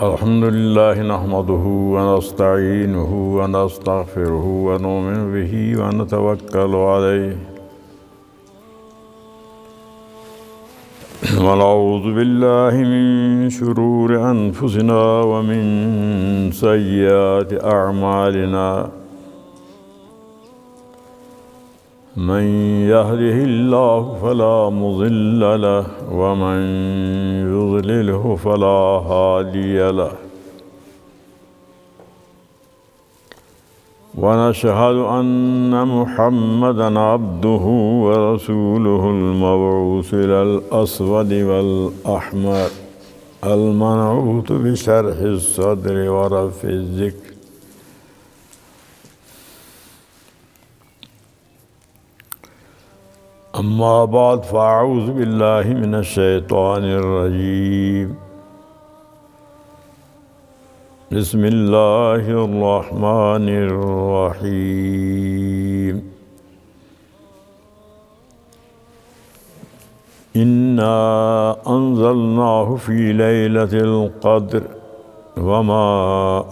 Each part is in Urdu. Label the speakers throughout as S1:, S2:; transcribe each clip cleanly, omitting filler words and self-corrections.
S1: الحمد لله نحمده ونستعينه ونستغفره ونؤمن به ونتوكل عليه ونعوذ بالله من شرور أنفسنا ومن سيئات أعمالنا من يهده الله فلا مضل له ومن يضلله فلا هادي له ونشهد أن محمدًا عبده ورسوله المبعوث إلى الأسود والأحمر المنعوت بشرح الصدر ورفع الذكر أما بعد فأعوذ بالله من الشيطان الرجيم بسم الله الرحمن الرحيم إنا أنزلناه في ليلة القدر وما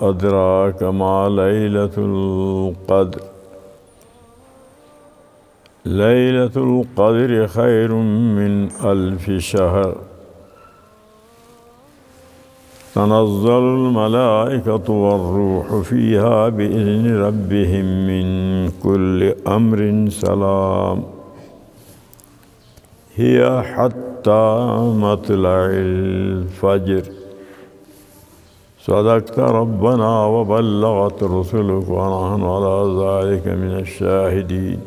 S1: أدراك ما ليلة القدر ليلة القدر خير من 1000 شهر تنزل الملائكة والروح فيها بإذن ربهم من كل أمر سلام هي حتى مطلع الفجر صدقت ربنا وبلغت رسلك ونحن على ذلك من الشاهدين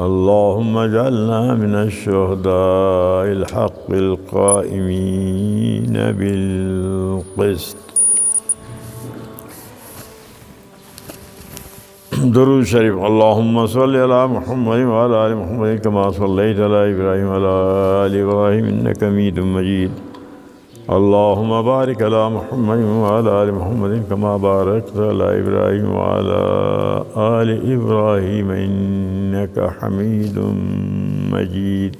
S1: اللهم اجعلنا من الشهداء الحق القائمين بالقسط درود شریف اللهم صل على محمد وعلى آل محمد كما صليت على إبراهيم وعلى آل إبراهيم إنك حميد مجيد اللهم بارك على محمد وعلى آل محمد كما باركت على إبراهيم وعلى آل إبراهيم إنك حميد مجيد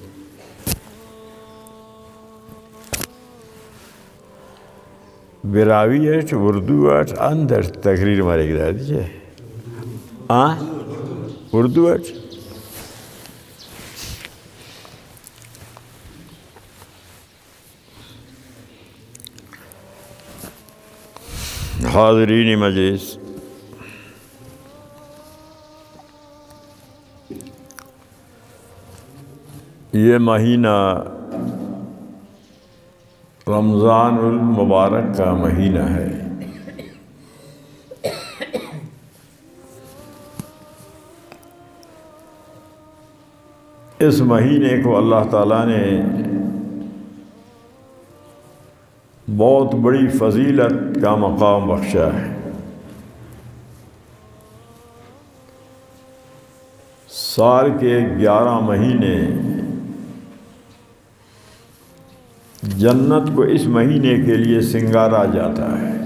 S1: براویت اردوات اندر تقریر مارے گا دیجیے اردوات حاضرین مجلس یہ مہینہ رمضان المبارک کا مہینہ ہے۔ اس مہینے کو اللہ تعالیٰ نے بہت بڑی فضیلت کا مقام بخشا ہے۔ سال کے 11 مہینے جنت کو اس مہینے کے لیے سنگارا جاتا ہے۔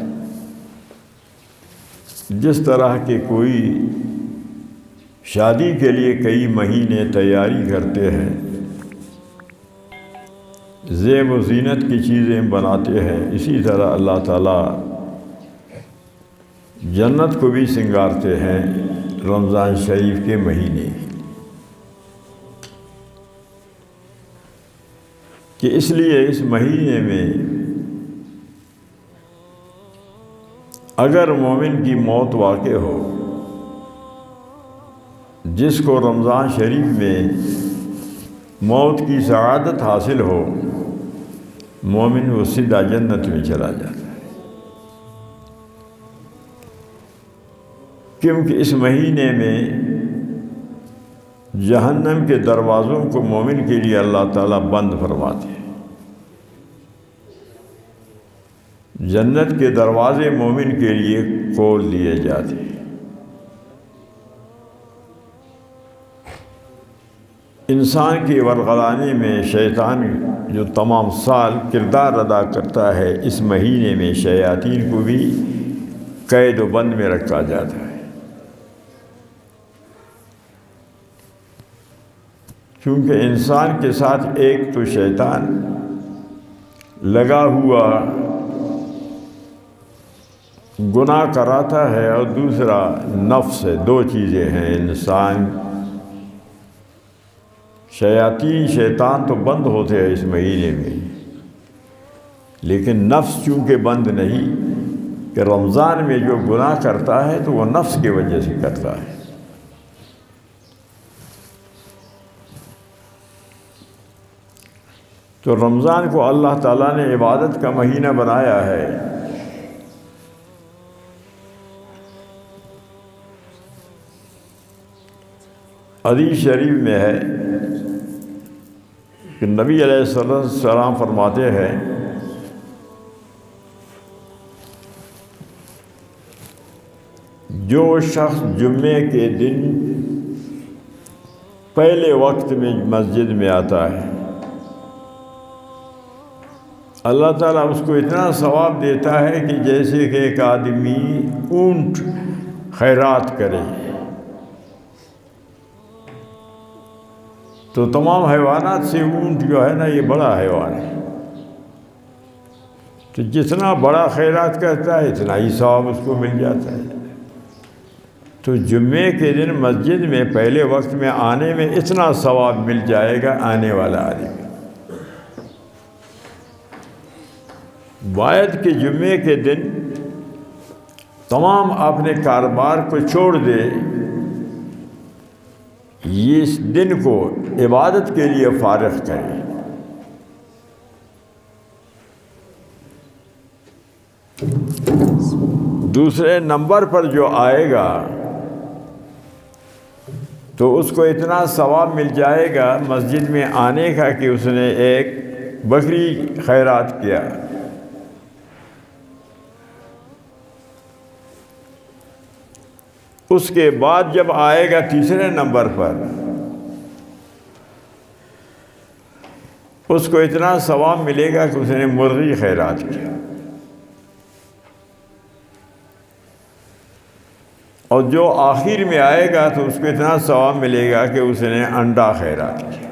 S1: جس طرح کہ کوئی شادی کے لیے کئی مہینے تیاری کرتے ہیں، زیب و زینت کی چیزیں بناتے ہیں، اسی طرح اللہ تعالیٰ جنت کو بھی سنگارتے ہیں رمضان شریف کے مہینے، کہ اس لیے اس مہینے میں اگر مومن کی موت واقع ہو، جس کو رمضان شریف میں موت کی سعادت حاصل ہو، مومن وہ سیدھا جنت میں چلا جاتا ہے، کیونکہ اس مہینے میں جہنم کے دروازوں کو مومن کے لیے اللہ تعالیٰ بند فرماتے ہیں۔ جنت کے دروازے مومن کے لیے کھول دیے جاتے ہیں۔ انسان کی ورغلانے میں شیطان جو تمام سال کردار ادا کرتا ہے، اس مہینے میں شیاطین کو بھی قید و بند میں رکھا جاتا ہے، کیونکہ انسان کے ساتھ ایک تو شیطان لگا ہوا گناہ کراتا ہے اور دوسرا نفس ہے. دو چیزیں ہیں. انسان شیاطین شیطان تو بند ہوتے ہیں اس مہینے میں، لیکن نفس چونکہ بند نہیں، کہ رمضان میں جو گناہ کرتا ہے تو وہ نفس کی وجہ سے کرتا ہے. تو رمضان کو اللہ تعالیٰ نے عبادت کا مہینہ بنایا ہے. حدیث شریف میں ہے کہ نبی علیہ السلام فرماتے ہیں جو شخص جمعے کے دن پہلے وقت میں مسجد میں آتا ہے، اللہ تعالیٰ اس کو اتنا ثواب دیتا ہے کہ جیسے کہ ایک آدمی اونٹ خیرات کرے. تو تمام حیوانات سے اونٹ جو ہے نا یہ بڑا حیوان ہے، تو جتنا بڑا خیرات کرتا ہے اتنا ہی ثواب اس کو مل جاتا ہے. تو جمعے کے دن مسجد میں پہلے وقت میں آنے میں اتنا ثواب مل جائے گا آنے والا آدمی. باید کہ جمعے کے دن تمام اپنے کاروبار کو چھوڑ دے، یہ اس دن کو عبادت کے لیے فارغ کرے. دوسرے نمبر پر جو آئے گا تو اس کو اتنا ثواب مل جائے گا مسجد میں آنے کا کہ اس نے ایک بکری خیرات کیا. اس کے بعد جب آئے گا تیسرے نمبر پر، اس کو اتنا ثواب ملے گا کہ اس نے مرغی خیرات کیا. اور جو آخر میں آئے گا تو اس کو اتنا ثواب ملے گا کہ اس نے انڈا خیرات کیا.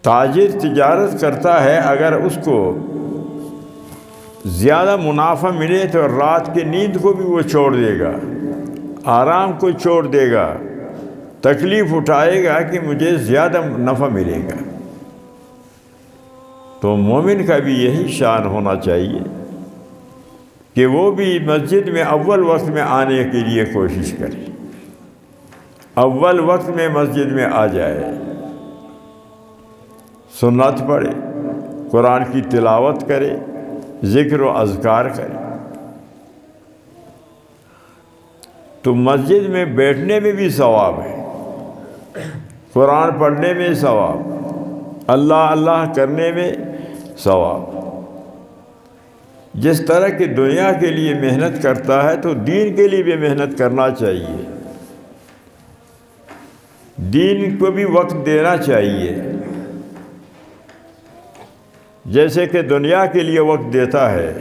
S1: تاجر تجارت کرتا ہے، اگر اس کو زیادہ منافع ملے تو رات کی نیند کو بھی وہ چھوڑ دے گا، آرام کو چھوڑ دے گا، تکلیف اٹھائے گا کہ مجھے زیادہ نفع ملے گا. تو مومن کا بھی یہی شان ہونا چاہیے کہ وہ بھی مسجد میں اول وقت میں آنے کے لیے کوشش کرے، اول وقت میں مسجد میں آ جائے، سنت پڑھے، قرآن کی تلاوت کرے، ذکر و اذکار کرے. تو مسجد میں بیٹھنے میں بھی ثواب ہے، قرآن پڑھنے میں ثواب، اللہ اللہ کرنے میں ثواب. جس طرح کہ دنیا کے لیے محنت کرتا ہے تو دین کے لیے بھی محنت کرنا چاہیے، دین کو بھی وقت دینا چاہیے. جیسے کہ دنیا کے لیے وقت دیتا ہے،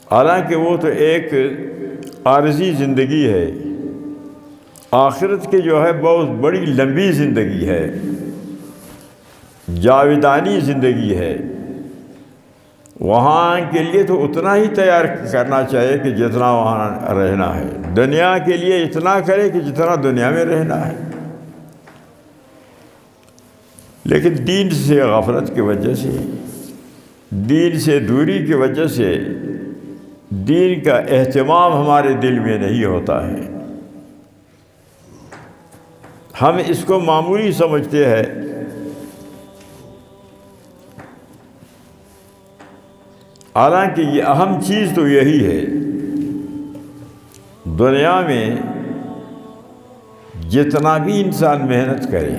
S1: حالانکہ وہ تو ایک عارضی زندگی ہے، آخرت کی جو ہے بہت بڑی لمبی زندگی ہے، جاویدانی زندگی ہے. وہاں کے لیے تو اتنا ہی تیار کرنا چاہیے کہ جتنا وہاں رہنا ہے. دنیا کے لیے اتنا کرے کہ جتنا دنیا میں رہنا ہے. لیکن دین سے غفلت کی وجہ سے، دین سے دوری کی وجہ سے دین کا اہتمام ہمارے دل میں نہیں ہوتا ہے. ہم اس کو معمولی سمجھتے ہیں. حالانکہ یہ اہم چیز تو یہی ہے. دنیا میں جتنا بھی انسان محنت کرے،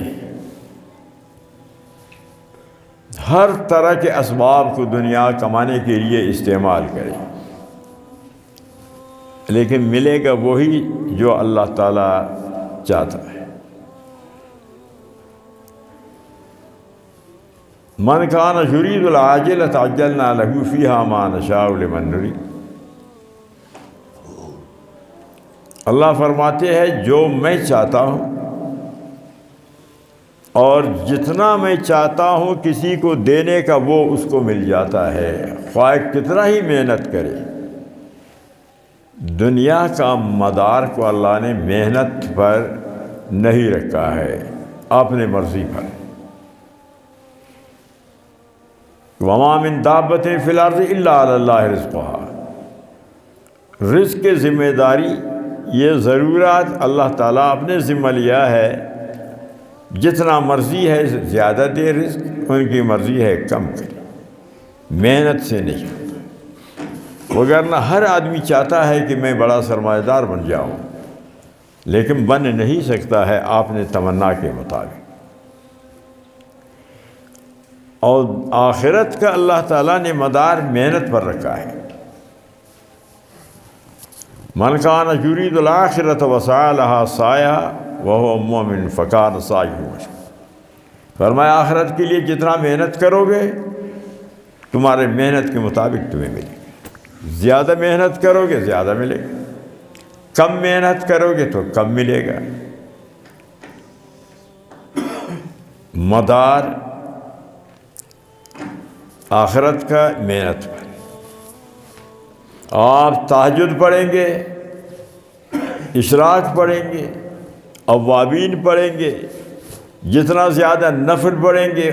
S1: ہر طرح کے اسباب کو دنیا کمانے کے لیے استعمال کرے، لیکن ملے گا وہی جو اللہ تعالیٰ چاہتا ہے. من کان یرید العاجلۃ عجلنا لہ فیہا ما نشاء لمن نرید. اللہ فرماتے ہیں جو میں چاہتا ہوں اور جتنا میں چاہتا ہوں کسی کو دینے کا وہ اس کو مل جاتا ہے، خواہ کتنا ہی محنت کرے۔ دنیا کا مدار کو اللہ نے محنت پر نہیں رکھا ہے، اپنے مرضی پر۔ وَمَا مِن دَابَّةٍ فِي الْأَرْضِ إِلَّا عَلَى اللَّهِ رِزْقُهَا۔ رزق کی ذمہ داری، یہ ضرورت اللہ تعالیٰ اپنے ذمہ لیا ہے، جتنا مرضی ہے زیادہ دے رزق، ان کی مرضی ہے کم کرے، محنت سے نہیں۔ وگرنہ ہر آدمی چاہتا ہے کہ میں بڑا سرمایہ دار بن جاؤں، لیکن بن نہیں سکتا ہے اپنے تمنا کے مطابق۔ اور آخرت کا اللہ تعالیٰ نے مدار محنت پر رکھا ہے۔ من کان یرید الآخرۃ وسعی لہا سعیہا وہو مؤمن فکان سعیہ مشکورا۔ فرمایا آخرت کے لیے جتنا محنت کرو گے تمہارے محنت کے مطابق تمہیں ملے گا۔ زیادہ محنت کرو گے زیادہ ملے گا، کم محنت کرو گے تو کم ملے گا۔ مدار آخرت کا محنت پر۔ آپ تہجد پڑھیں گے، اشراق پڑھیں گے، اوابین پڑھیں گے، جتنا زیادہ نفل پڑھیں گے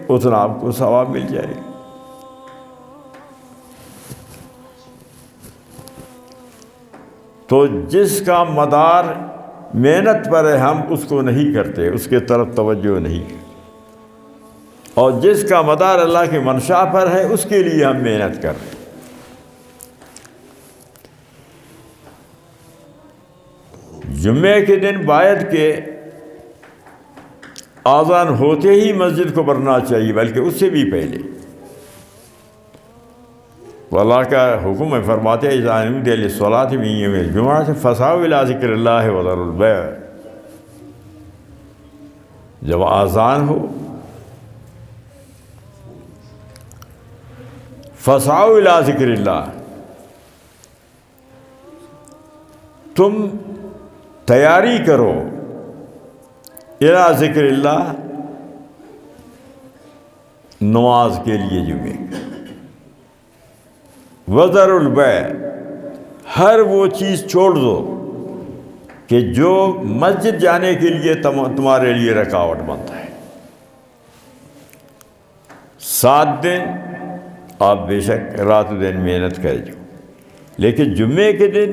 S1: اتنا آپ کو ثواب مل جائے گا۔ تو جس کا مدار محنت پر ہے ہم اس کو نہیں کرتے، اس کے طرف توجہ نہیں کرتے، اور جس کا مدار اللہ کی منشاء پر ہے اس کے لیے ہم محنت کر رہے ہیں۔ جمعے کے دن باید کہ آذان ہوتے ہی مسجد کو بھرنا چاہیے، بلکہ اس سے بھی پہلے۔ اللہ کا حکم ہے، فرماتے ہیں اذا نودی للصلاۃ من یوم الجمعۃ فاسعوا الی ذکر اللہ وذروا البیع۔ جب آذان ہو فاسعوا الی ذکر اللہ، تم تیاری کرو الی ذکر اللہ، نماز کے لیے جمعے۔ وذروا البیع، ہر وہ چیز چھوڑ دو کہ جو مسجد جانے کے لیے تمہارے لیے رکاوٹ بنتا ہے۔ 7 دن آپ بے شک رات و دن محنت کرے جو، لیکن جمعے کے دن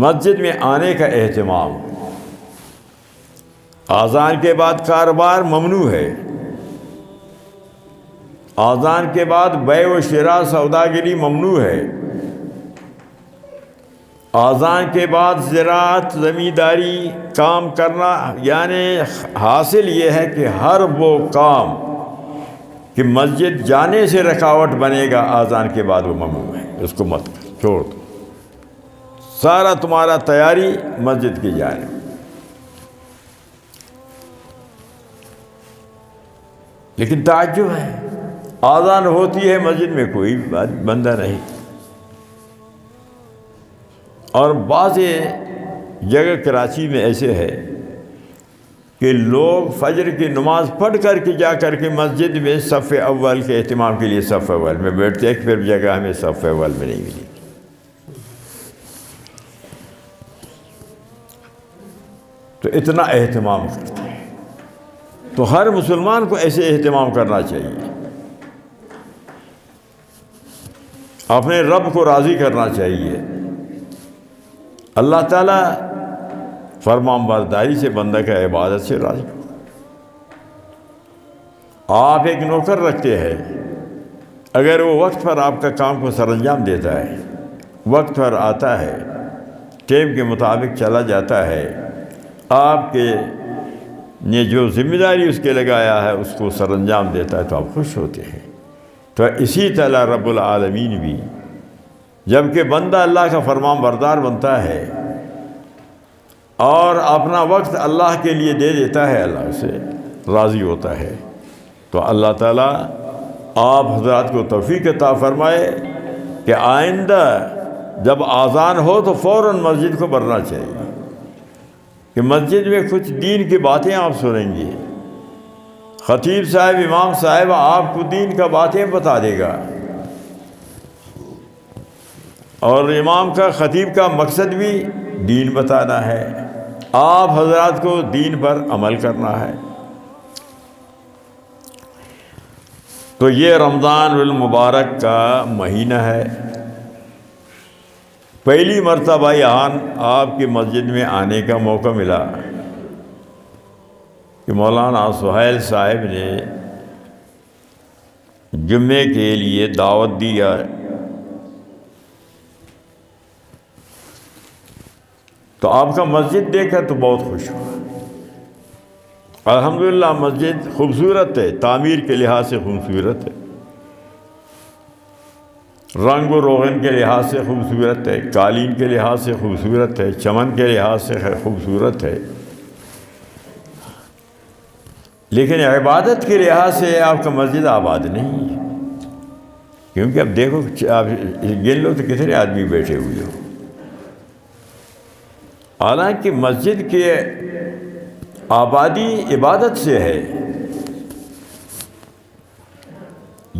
S1: مسجد میں آنے کا اہتمام۔ آذان کے بعد کاروبار ممنوع ہے، آذان کے بعد بیع و شراء سوداگری ممنوع ہے، آذان کے بعد زراعت زمینداری کام کرنا، یعنی حاصل یہ ہے کہ ہر وہ کام کہ مسجد جانے سے رکاوٹ بنے گا آذان کے بعد وہ ممنوع ہے، اس کو مت چھوڑ دو۔ سارا تمہارا تیاری مسجد کی جانب۔ لیکن تعجب ہے، آذان ہوتی ہے مسجد میں کوئی بندہ نہیں، اور بعض جگہ کراچی میں ایسے ہے کہ لوگ فجر کی نماز پڑھ کر کے جا کر کے مسجد میں صف اول کے اہتمام کے لیے صف اول میں بیٹھتے ہیں، پھر جگہ ہمیں صف اول میں نہیں ملی۔ تو اتنا اہتمام کرتے ہیں، تو ہر مسلمان کو ایسے اہتمام کرنا چاہیے، اپنے رب کو راضی کرنا چاہیے۔ اللہ تعالیٰ فرمان برداری سے بندہ کا عبادت سے راضی ہو۔ آپ ایک نوکر رکھتے ہیں، اگر وہ وقت پر آپ کا کام کو سر انجام دیتا ہے، وقت پر آتا ہے، ٹائم کے مطابق چلا جاتا ہے، آپ کے نے جو ذمہ داری اس کے لگایا ہے اس کو سر انجام دیتا ہے، تو آپ خوش ہوتے ہیں۔ تو اسی طرح رب العالمین بھی جب کہ بندہ اللہ کا فرمان بردار بنتا ہے اور اپنا وقت اللہ کے لیے دے دیتا ہے، اللہ سے راضی ہوتا ہے، تو اللہ تعالیٰ آپ حضرات کو توفیق عطا فرمائے کہ آئندہ جب آذان ہو تو فوراً مسجد کو بھرنا چاہیے، کہ مسجد میں کچھ دین کی باتیں آپ سنیں گے، خطیب صاحب، امام صاحب آپ کو دین کا باتیں بتا دے گا، اور امام کا، خطیب کا مقصد بھی دین بتانا ہے، آپ حضرات کو دین پر عمل کرنا ہے۔ تو یہ رمضان المبارک کا مہینہ ہے۔ پہلی مرتبہ یہاں آپ کی مسجد میں آنے کا موقع ملا کہ مولانا سہیل صاحب نے جمعے کے لیے دعوت دیا، تو آپ کا مسجد دیکھا تو بہت خوش ہوا۔ الحمدللہ مسجد خوبصورت ہے، تعمیر کے لحاظ سے خوبصورت ہے، رنگ و روغن کے لحاظ سے خوبصورت ہے، قالین کے لحاظ سے خوبصورت ہے، چمن کے لحاظ سے خوبصورت ہے، لیکن عبادت کے لحاظ سے آپ کا مسجد آباد نہیں ہے، کیونکہ اب دیکھو، آپ گن لو تو کتنے آدمی بیٹھے ہوئے ہو۔ حالانکہ مسجد کی آبادی عبادت سے ہے،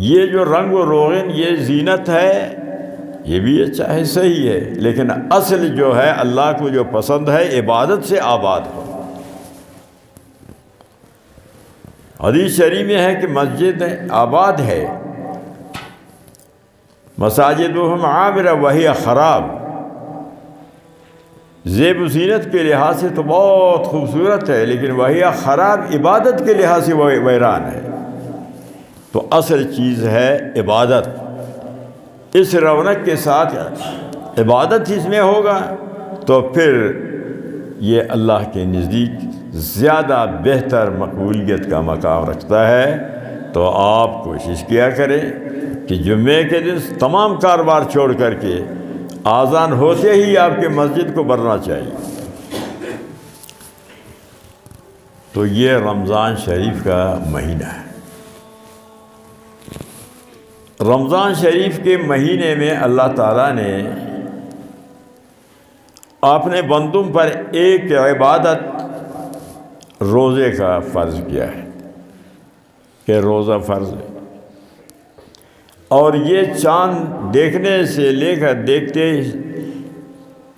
S1: یہ جو رنگ و روغن، یہ زینت ہے، یہ بھی اچھا ہے، صحیح ہے، لیکن اصل جو ہے اللہ کو جو پسند ہے عبادت سے آباد ہو۔ حدیث شریف میں ہے کہ مسجد آباد ہے، مساجدہم عامرہ وہی خراب، زیب و زینت کے لحاظ سے تو بہت خوبصورت ہے، لیکن وہی خراب عبادت کے لحاظ سے وہ ویران ہے۔ تو اصل چیز ہے عبادت، اس رونق کے ساتھ عبادت اس میں ہوگا تو پھر یہ اللہ کے نزدیک زیادہ بہتر مقبولیت کا مقام رکھتا ہے۔ تو آپ کوشش کیا کریں کہ جمعے کے دن تمام کاروبار چھوڑ کر کے آذان ہوتے ہی آپ کے مسجد کو بھرنا چاہیے۔ تو یہ رمضان شریف کا مہینہ ہے۔ رمضان شریف کے مہینے میں اللہ تعالیٰ نے اپنے بندوں پر ایک عبادت روزے کا فرض کیا ہے کہ روزہ فرض ہے، اور یہ چاند دیکھنے سے لے کر دیکھتے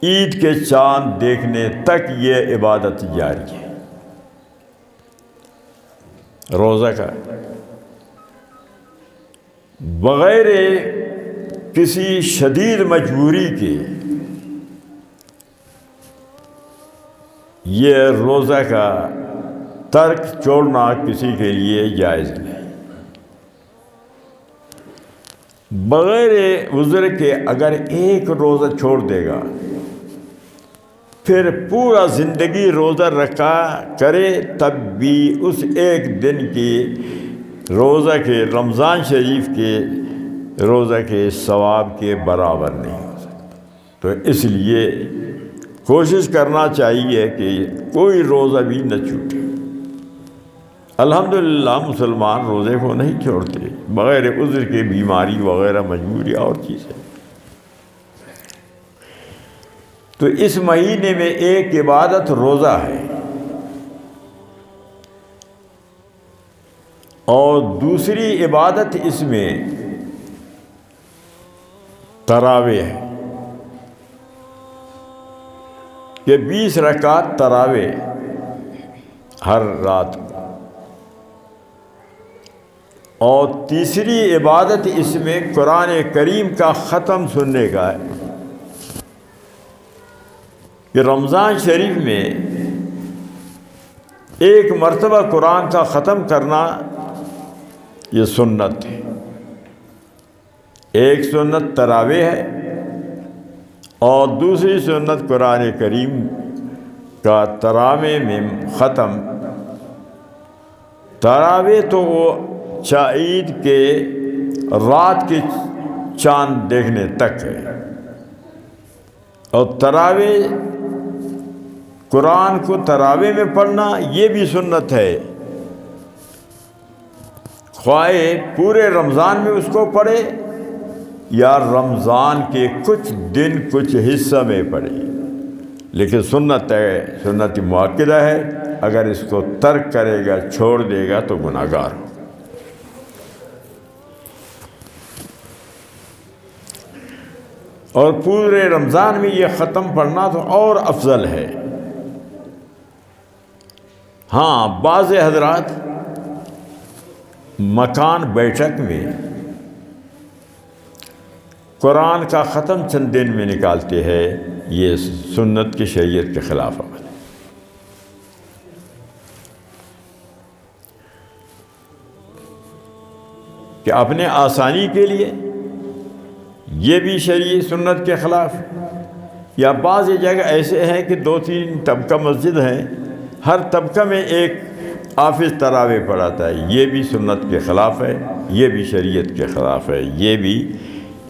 S1: عید کے چاند دیکھنے تک یہ عبادت جاری ہے روزہ کا، بغیر کسی شدید مجبوری کے یہ روزہ کا ترک چھوڑنا کسی کے لیے جائز نہیں۔ بغیر عذر کے اگر ایک روزہ چھوڑ دے گا پھر پورا زندگی روزہ رکھا کرے تب بھی اس ایک دن کی روزہ کے، رمضان شریف کے روزہ کے ثواب کے برابر نہیں ہو سکتا۔ تو اس لیے کوشش کرنا چاہیے کہ کوئی روزہ بھی نہ چھوٹے۔ الحمدللہ مسلمان روزے کو نہیں چھوڑتے بغیر عذر کے، بیماری وغیرہ، مجبوری اور چیزیں۔ تو اس مہینے میں ایک عبادت روزہ ہے، اور دوسری عبادت اس میں تراویح ہے کہ 20 رکعت تراویح ہر رات کو، اور تیسری عبادت اس میں قرآن کریم کا ختم سننے کا ہے کہ رمضان شریف میں ایک مرتبہ قرآن کا ختم کرنا یہ سنت ہے۔ ایک سنت تراویح ہے اور دوسری سنت قرآن کریم کا تراویح میں ختم۔ تراویح تو وہ عید کے رات کے چاند دیکھنے تک ہے، اور تراویح قرآن کو تراویح میں پڑھنا یہ بھی سنت ہے، خواہ پورے رمضان میں اس کو پڑھے یا رمضان کے کچھ دن کچھ حصہ میں پڑھے، لیکن سنت ہے، سنت مؤکدہ ہے، اگر اس کو ترک کرے گا، چھوڑ دے گا تو گناہ گار ہو۔ اور پورے رمضان میں یہ ختم پڑھنا تو اور افضل ہے۔ ہاں، بعض حضرات مکان بیٹھک میں قرآن کا ختم چند دن میں نکالتے ہیں، یہ سنت کی شریعت کے خلاف عمل ہے۔ کہ اپنے آسانی کے لیے یہ بھی شرعی سنت کے خلاف، یا بعض جگہ ایسے ہیں کہ 2-3 طبقہ مسجد ہیں، ہر طبقہ میں ایک حافظ تراویح پڑھاتا ہے، یہ بھی سنت کے خلاف ہے، یہ بھی شریعت کے خلاف ہے، یہ بھی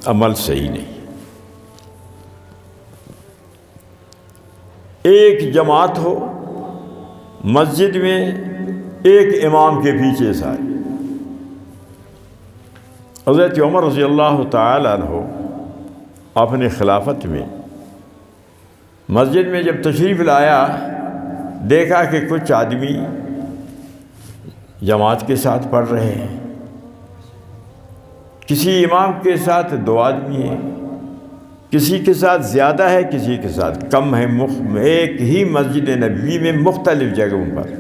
S1: عمل صحیح نہیں۔ ایک جماعت ہو مسجد میں، ایک امام کے پیچھے سارے۔ حضرت عمر رضی اللہ تعالیٰ عنہ اپنے خلافت میں مسجد میں جب تشریف لایا، دیکھا کہ کچھ آدمی جماعت کے ساتھ پڑھ رہے ہیں، کسی امام کے ساتھ 2 آدمی ہیں، کسی کے ساتھ زیادہ ہے، کسی کے ساتھ کم ہے، ایک ہی مسجد نبوی میں مختلف جگہوں پر،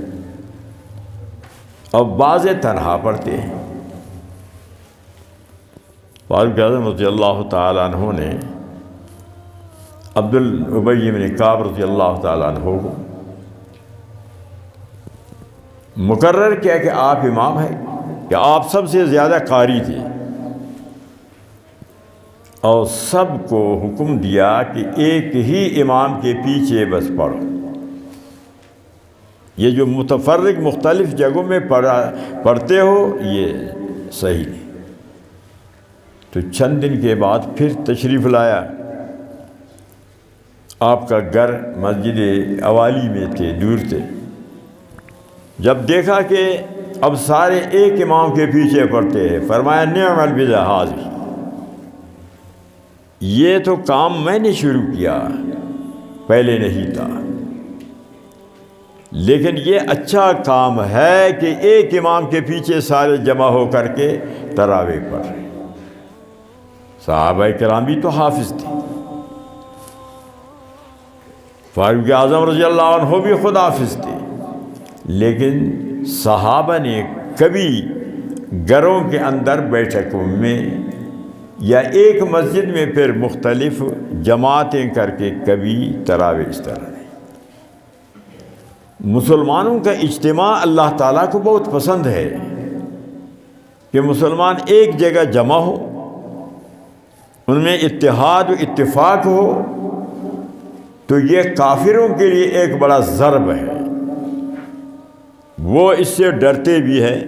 S1: اور بعض تنہا پڑھتے ہیں۔ فاروق اعظم رضی اللہ تعالیٰ عنہ نے ابی بن کعب رضی اللہ تعالیٰ عنہ کو مقرر کیا کہ آپ امام ہیں، کہ آپ سب سے زیادہ قاری تھے، اور سب کو حکم دیا کہ ایک ہی امام کے پیچھے بس پڑھو۔ یہ جو متفرق مختلف جگہوں میں پڑھتے ہو، یہ صحیح نہیں۔ تو چند دن کے بعد پھر تشریف لایا، آپ کا گھر مسجد اوالی میں تھے، دور تھے۔ جب دیکھا کہ اب سارے ایک امام کے پیچھے پڑھتے ہیں، فرمایا نعم البدع ھذہ، یہ تو کام میں نے شروع کیا، پہلے نہیں تھا، لیکن یہ اچھا کام ہے کہ ایک امام کے پیچھے سارے جمع ہو کر کے تراویح پڑھ رہے۔ صحابہ کرام بھی تو حافظ تھے، فاروق اعظم رضی اللہ عنہ بھی خود حافظ تھے، لیکن صحابہ نے کبھی گھروں کے اندر بیٹھکوں میں یا ایک مسجد میں پھر مختلف جماعتیں کر کے کبھی تراویح اس طرح نہیں۔ مسلمانوں کا اجتماع اللہ تعالیٰ کو بہت پسند ہے، کہ مسلمان ایک جگہ جمع ہو، ان میں اتحاد و اتفاق ہو، تو یہ کافروں کے لیے ایک بڑا ضرب ہے، وہ اس سے ڈرتے بھی ہیں،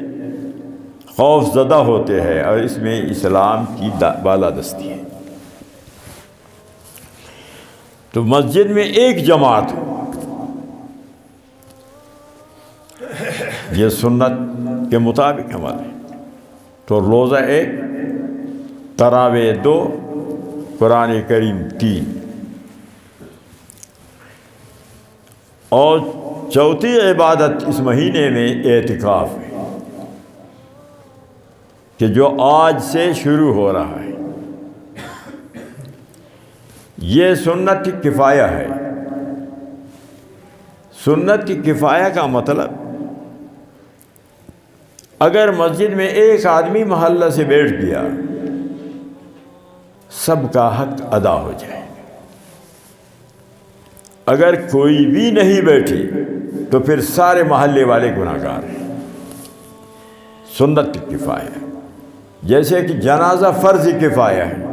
S1: خوف زدہ ہوتے ہیں، اور اس میں اسلام کی بالادستی ہے۔ تو مسجد میں ایک جماعت ہو، یہ سنت کے مطابق عمل ہے۔ تو روزہ 1، تراویح 2، قرآن کریم 3، اور چوتھی عبادت اس مہینے میں اعتکاف ہے، کہ جو آج سے شروع ہو رہا ہے۔ یہ سنت کفایہ ہے۔ سنت کفایہ کا مطلب، اگر مسجد میں ایک آدمی محلہ سے بیٹھ گیا، سب کا حق ادا ہو جائے۔ اگر کوئی بھی نہیں بیٹھے تو پھر سارے محلے والے گناہ گار ہیں۔ سنت کفایہ، جیسے کہ جنازہ فرض کفایہ ہے،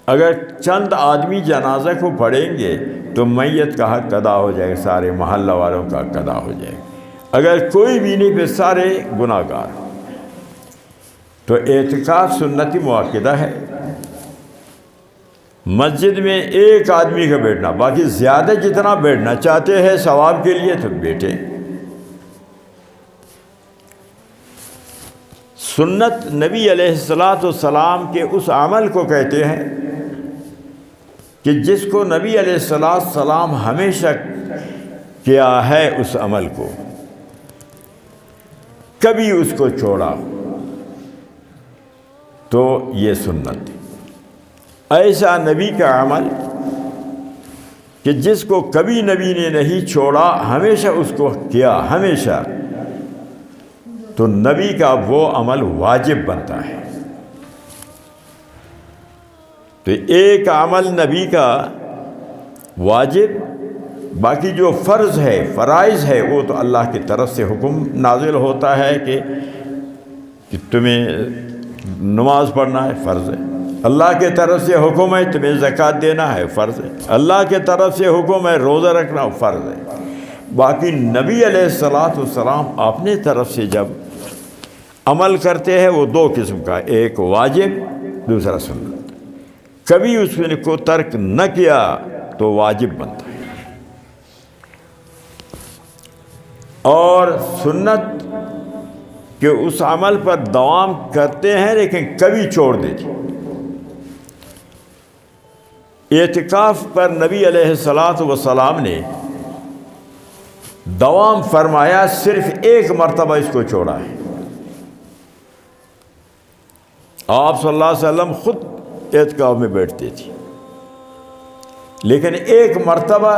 S1: اگر چند آدمی جنازہ کو پڑھیں گے تو میت کا حق ادا ہو جائے گا، سارے محلہ والوں کا حق ادا ہو جائے گا۔ اگر کوئی بھی نہیں پھر سارے گناہ گار۔ تو اعتکاف سنت مؤکدہ ہے، مسجد میں ایک آدمی کا بیٹھنا، باقی زیادہ جتنا بیٹھنا چاہتے ہیں ثواب کے لیے تو بیٹھیں۔ سنت نبی علیہ الصلاۃ والسلام کے اس عمل کو کہتے ہیں کہ جس کو نبی علیہ السلام ہمیشہ کیا ہے اس عمل کو، کبھی اس کو چھوڑا تو یہ سنت ہے۔ ایسا نبی کا عمل کہ جس کو کبھی نبی نے نہیں چھوڑا، ہمیشہ اس کو کیا، ہمیشہ، تو نبی کا وہ عمل واجب بنتا ہے۔ تو ایک عمل نبی کا واجب، باقی جو فرض ہے، فرائض ہے، وہ تو اللہ کی طرف سے حکم نازل ہوتا ہے کہ تمہیں نماز پڑھنا ہے، فرض ہے۔ اللہ کے طرف سے حکم ہے تمہیں زکوٰۃ دینا ہے، فرض ہے۔ اللہ کے طرف سے حکم ہے روزہ رکھنا، فرض ہے۔ باقی نبی علیہ السلام اپنے طرف سے جب عمل کرتے ہیں وہ دو قسم کا، ایک واجب، دوسرا سنت۔ کبھی اس کو ترک نہ کیا تو واجب بنتا ہے، اور سنت کہ اس عمل پر دوام کرتے ہیں لیکن کبھی چھوڑ دیتے۔ اعتکاف پر نبی علیہ السلام نے دوام فرمایا، صرف ایک مرتبہ اس کو چھوڑا ہے۔ آپ صلی اللہ علیہ وسلم خود اعتکاف میں بیٹھتے تھے، لیکن ایک مرتبہ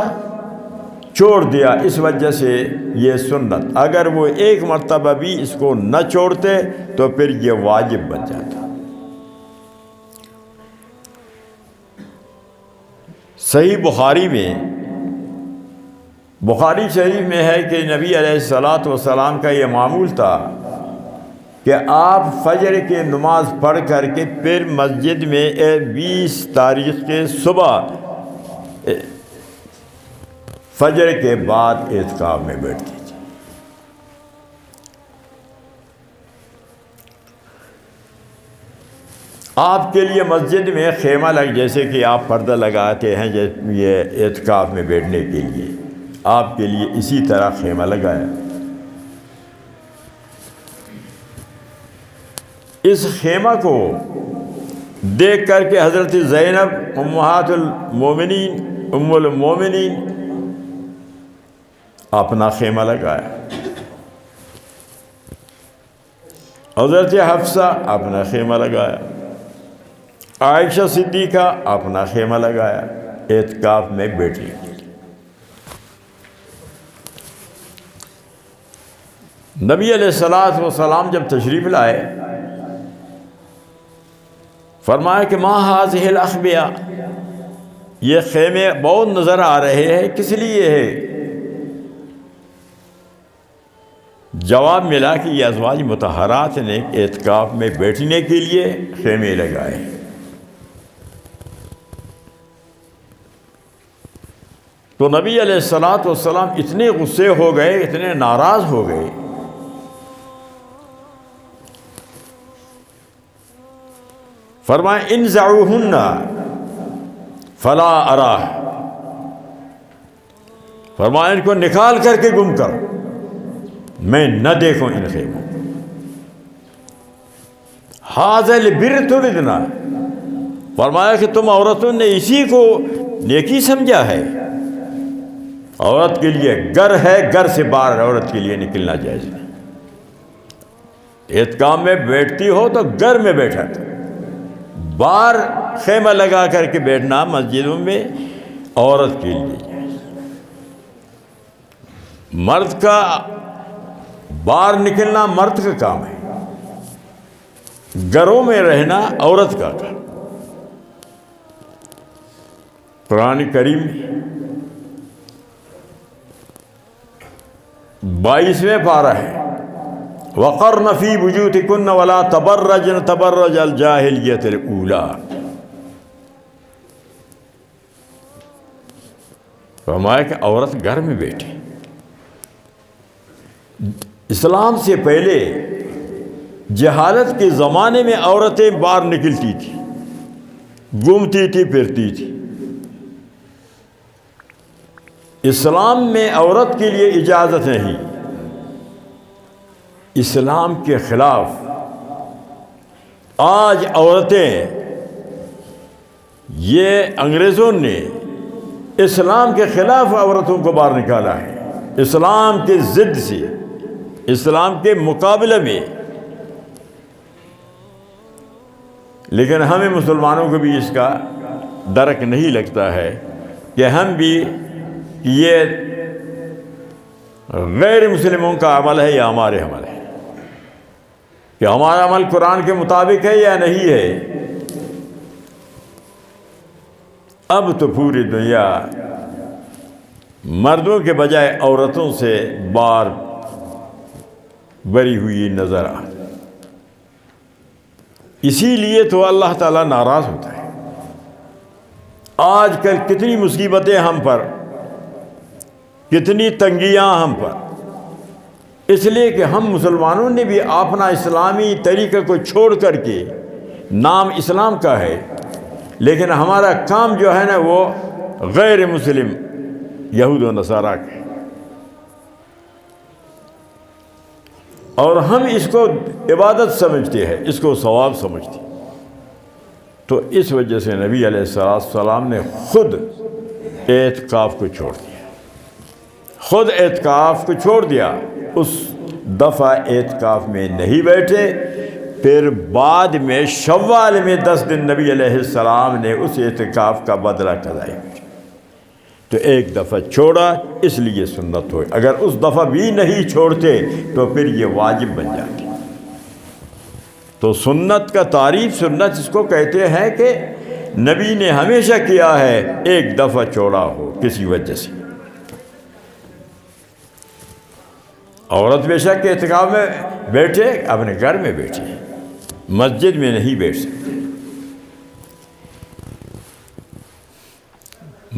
S1: چھوڑ دیا، اس وجہ سے یہ سنت۔ اگر وہ ایک مرتبہ بھی اس کو نہ چھوڑتے تو پھر یہ واجب بن جاتا۔ صحیح بخاری شریف میں ہے کہ نبی علیہ السلام کا یہ معمول تھا کہ آپ فجر کی نماز پڑھ کر کے پھر مسجد میں 20 تاریخ کے صبح فجر کے بعد اعتکاف میں بیٹھتے تھے۔ آپ کے لیے مسجد میں خیمہ جیسے کہ آپ پردہ لگاتے ہیں یہ اعتکاف میں بیٹھنے کے لیے، آپ کے لیے اسی طرح خیمہ لگایا۔ اس خیمہ کو دیکھ کر کے حضرت زینب امہات المومنین، ام المومنین، اپنا خیمہ لگایا۔ حضرت حفصہ اپنا خیمہ لگایا، عائشہ صدیقہ اپنا خیمہ لگایا اعتکاف میں بیٹھنے کے لیے۔ نبی علیہ السلام جب تشریف لائے، فرمایا کہ ما هذه الاخبیاء، یہ خیمے بہت نظر آ رہے ہیں، کس لیے ہے؟ جواب ملا کہ یہ ازواج مطہرات نے اعتکاف میں بیٹھنے کے لیے خیمے لگائے۔ تو نبی علیہ السلام اتنے غصے ہو گئے، اتنے ناراض ہو گئے، فرمائے انزعوہن فلا اراہ، فرمائے ان کو نکال کر کے گم کر، میں نہ دیکھوں ان خیموں۔ ھذا البر تردنا، فرمایا کہ تم عورتوں نے اسی کو نیکی سمجھا ہے۔ عورت کے لیے گھر ہے، گھر سے باہر عورت کے لیے نکلنا جائز نہیں۔ اعتکاف میں بیٹھتی ہو تو گھر میں بیٹھا تھا، باہر خیمہ لگا کر کے بیٹھنا مسجدوں میں عورت کے لیے جائز۔ مرد کا باہر نکلنا مرد کا کام ہے، گھروں میں رہنا عورت کا کام۔ قرآن کریم 22ویں پارہ ہے، وَقَرْنَ فِي بُيُوتِكُنَّ وَلَا تَبَرَّجْنَ تَبَرُّجَ الْجَاهِلِيَّةِ الْأُولَىٰ، فرمایا کہ عورت گھر میں بیٹھے۔ اسلام سے پہلے جہالت کے زمانے میں عورتیں باہر نکلتی تھیں، گھومتی تھی، پھرتی تھی۔ اسلام میں عورت کے لیے اجازت نہیں، اسلام کے خلاف آج عورتیں یہ انگریزوں نے اسلام کے خلاف عورتوں کو باہر نکالا ہے، اسلام کے ضد سے، اسلام کے مقابلے میں۔ لیکن ہمیں مسلمانوں کو بھی اس کا درک نہیں لگتا ہے کہ ہم بھی یہ غیر مسلموں کا عمل ہے یا ہمارے عمل ہے، کہ ہمارا عمل قرآن کے مطابق ہے یا نہیں ہے۔ اب تو پوری دنیا مردوں کے بجائے عورتوں سے بار بری ہوئی نظر آ، اسی لیے تو اللہ تعالیٰ ناراض ہوتا ہے۔ آج کل کتنی مصیبتیں ہم پر، کتنی تنگیاں ہم پر، اس لیے کہ ہم مسلمانوں نے بھی اپنا اسلامی طریقے کو چھوڑ کر کے، نام اسلام کا ہے لیکن ہمارا کام جو ہے نا وہ غیر مسلم یہود و نصارہ کا ہے، اور ہم اس کو عبادت سمجھتے ہیں، اس کو ثواب سمجھتے ہیں۔ تو اس وجہ سے نبی علیہ السلام نے خود اعتکاف کو چھوڑ دیا، خود اعتکاف کو چھوڑ دیا، اس دفعہ اعتکاف میں نہیں بیٹھے۔ پھر بعد میں شوال میں 10 دن نبی علیہ السلام نے اس اعتکاف کا بدلہ قضائی، تو ایک دفعہ چھوڑا اس لیے سنت ہوئی، اگر اس دفعہ بھی نہیں چھوڑتے تو پھر یہ واجب بن جاتی۔ تو سنت کا تعریف، سنت اس کو کہتے ہیں کہ نبی نے ہمیشہ کیا ہے، ایک دفعہ چھوڑا ہو کسی وجہ سے۔ عورت بے شک اعتکاف میں بیٹھے، اپنے گھر میں بیٹھے، مسجد میں نہیں بیٹھ سکتے۔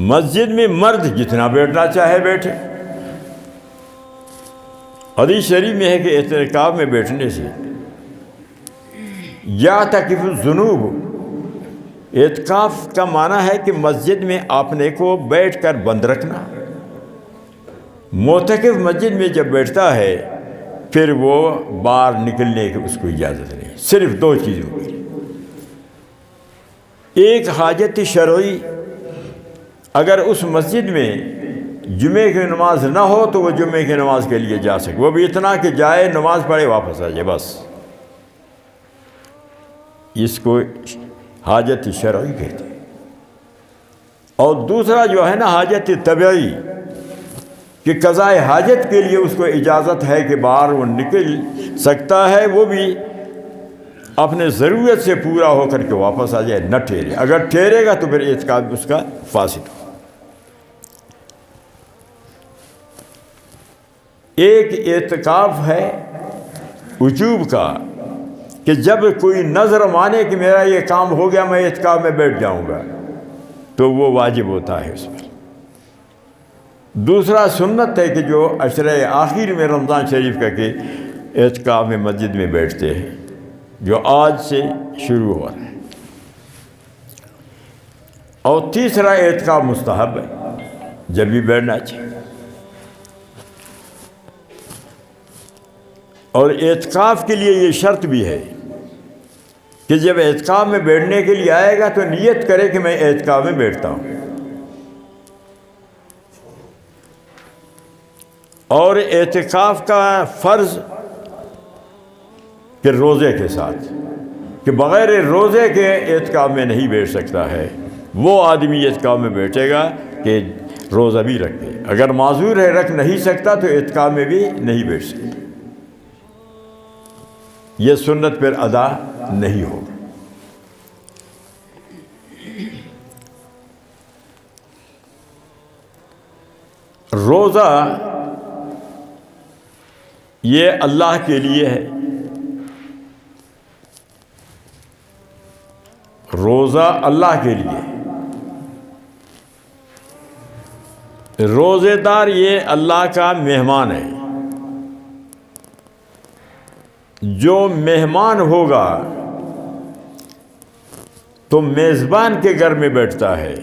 S1: مسجد میں مرد جتنا بیٹھنا چاہے بیٹھے۔ حدیث شریف میں ہے کہ اعتکاف میں بیٹھنے سے یعتکف الذنوب، اعتکاف کا معنی ہے کہ مسجد میں اپنے کو بیٹھ کر بند رکھنا۔ معتکف مسجد میں جب بیٹھتا ہے پھر وہ باہر نکلنے کی اس کو اجازت نہیں، صرف 2 چیزوں کی، ایک حاجت شرعی، اگر اس مسجد میں جمعے کی نماز نہ ہو تو وہ جمعے کی نماز کے لیے جا سکے، وہ بھی اتنا کہ جائے نماز پڑھے واپس آ جائے، بس اس کو حاجت شرعی کہتے ہیں۔ اور دوسرا جو ہے نا حاجت طبعی، کہ قضاء حاجت کے لیے اس کو اجازت ہے کہ باہر وہ نکل سکتا ہے، وہ بھی اپنے ضرورت سے پورا ہو کر کے واپس آ جائے، نہ ٹھہرے، اگر ٹھہرے گا تو پھر اعتکاف اس کا فاسد ہو۔ ایک اعتکاف ہے وجوب کا، کہ جب کوئی نظر مانے کہ میرا یہ کام ہو گیا میں اعتکاف میں بیٹھ جاؤں گا تو وہ واجب ہوتا ہے اس پر۔ دوسرا سنت ہے کہ جو عشرہ آخر میں رمضان شریف کا کہ اعتکاف میں مسجد میں بیٹھتے ہیں، جو آج سے شروع ہو رہا ہے۔ اور تیسرا اعتکاف مستحب ہے، جب بھی بیٹھنا چاہیے۔ اور اعتکاف کے لیے یہ شرط بھی ہے کہ جب اعتکاف میں بیٹھنے کے لیے آئے گا تو نیت کرے کہ میں اعتکاف میں بیٹھتا ہوں، اور اعتکاف کا فرض کہ روزے کے ساتھ، کہ بغیر روزے کے اعتکاف میں نہیں بیٹھ سکتا ہے۔ وہ آدمی اعتکاف میں بیٹھے گا کہ روزہ بھی رکھے، اگر معذور ہے رکھ نہیں سکتا تو اعتکاف میں بھی نہیں بیٹھ سکتا، یہ سنت پر ادا نہیں ہوگا۔ روزہ یہ اللہ کے لیے ہے، روزہ اللہ کے لیے، روزے دار یہ اللہ کا مہمان ہے۔ جو مہمان ہوگا تو میزبان کے گھر میں بیٹھتا ہے،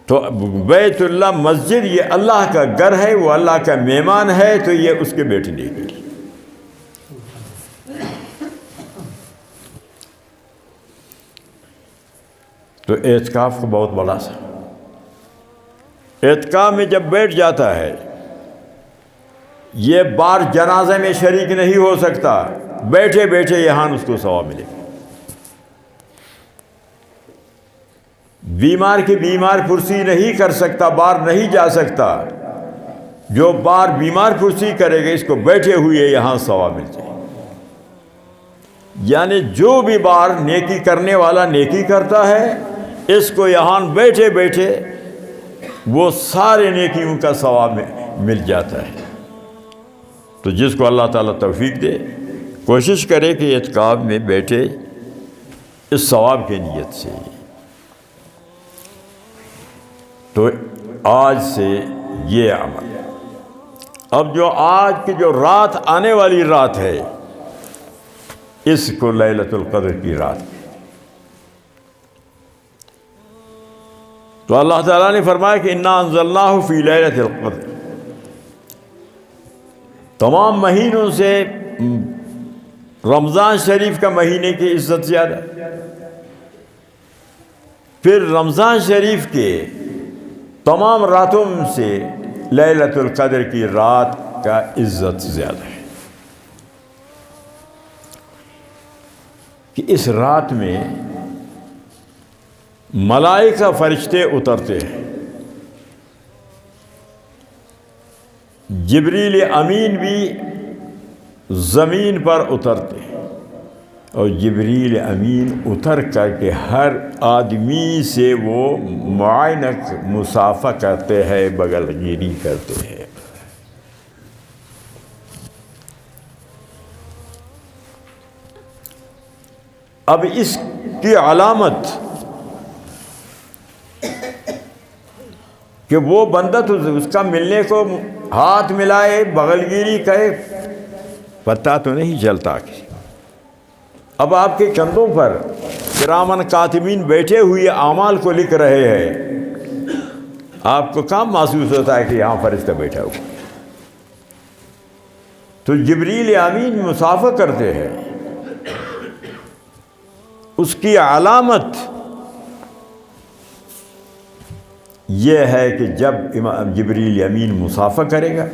S1: تو بیت اللہ مسجد یہ اللہ کا گھر ہے، وہ اللہ کا مہمان ہے، تو یہ اس کے بیٹھنے کے لیے۔ تو اعتکاف کو بہت بڑا سا، اعتکاف میں جب بیٹھ جاتا ہے یہ بار جنازے میں شریک نہیں ہو سکتا، بیٹھے بیٹھے یہاں اس کو ثواب ملے گا۔ بیمار کی بیمار پرسی نہیں کر سکتا، بار نہیں جا سکتا، جو بار بیمار پرسی کرے گا اس کو بیٹھے ہوئے یہاں ثواب مل جائے۔ یعنی جو بھی بار نیکی کرنے والا نیکی کرتا ہے، اس کو یہاں بیٹھے بیٹھے وہ سارے نیکیوں کا ثواب مل جاتا ہے۔ تو جس کو اللہ تعالیٰ توفیق دے، کوشش کرے کہ اعتکاف میں بیٹھے اس ثواب کی نیت سے۔ تو آج سے یہ عمل، اب جو آج کی جو رات آنے والی رات ہے، اس کو لیلۃ القدر کی رات، تو اللہ تعالیٰ نے فرمایا کہ انا انزلناہ فی لیلۃ القدر، تمام مہینوں سے رمضان شریف کا مہینے کی عزت زیادہ، پھر رمضان شریف کے تمام راتوں سے لیلۃ القدر کی رات کا عزت زیادہ ہے، کہ اس رات میں ملائکہ فرشتے اترتے ہیں، جبریل امین بھی زمین پر اترتے ہیں، اور جبریل امین اتر کر کے ہر آدمی سے وہ معائنہ مصافحہ کرتے ہیں، بغل گیری کرتے ہیں۔ اب اس کی علامت کہ وہ بندہ تو اس کا ملنے کو ہاتھ ملائے، بغل گیری کرے، پتہ تو نہیں چلتا۔ اب آپ کے کندھوں پر کرامن کاتبین بیٹھے ہوئے اعمال کو لکھ رہے ہیں، آپ کو کہاں محسوس ہوتا ہے کہ یہاں فرشتہ بیٹھا ہوا؟ تو جبریل امین مصافحہ کرتے ہیں، اس کی علامت یہ ہے کہ جب جبریل امین مصافحہ کرے گا،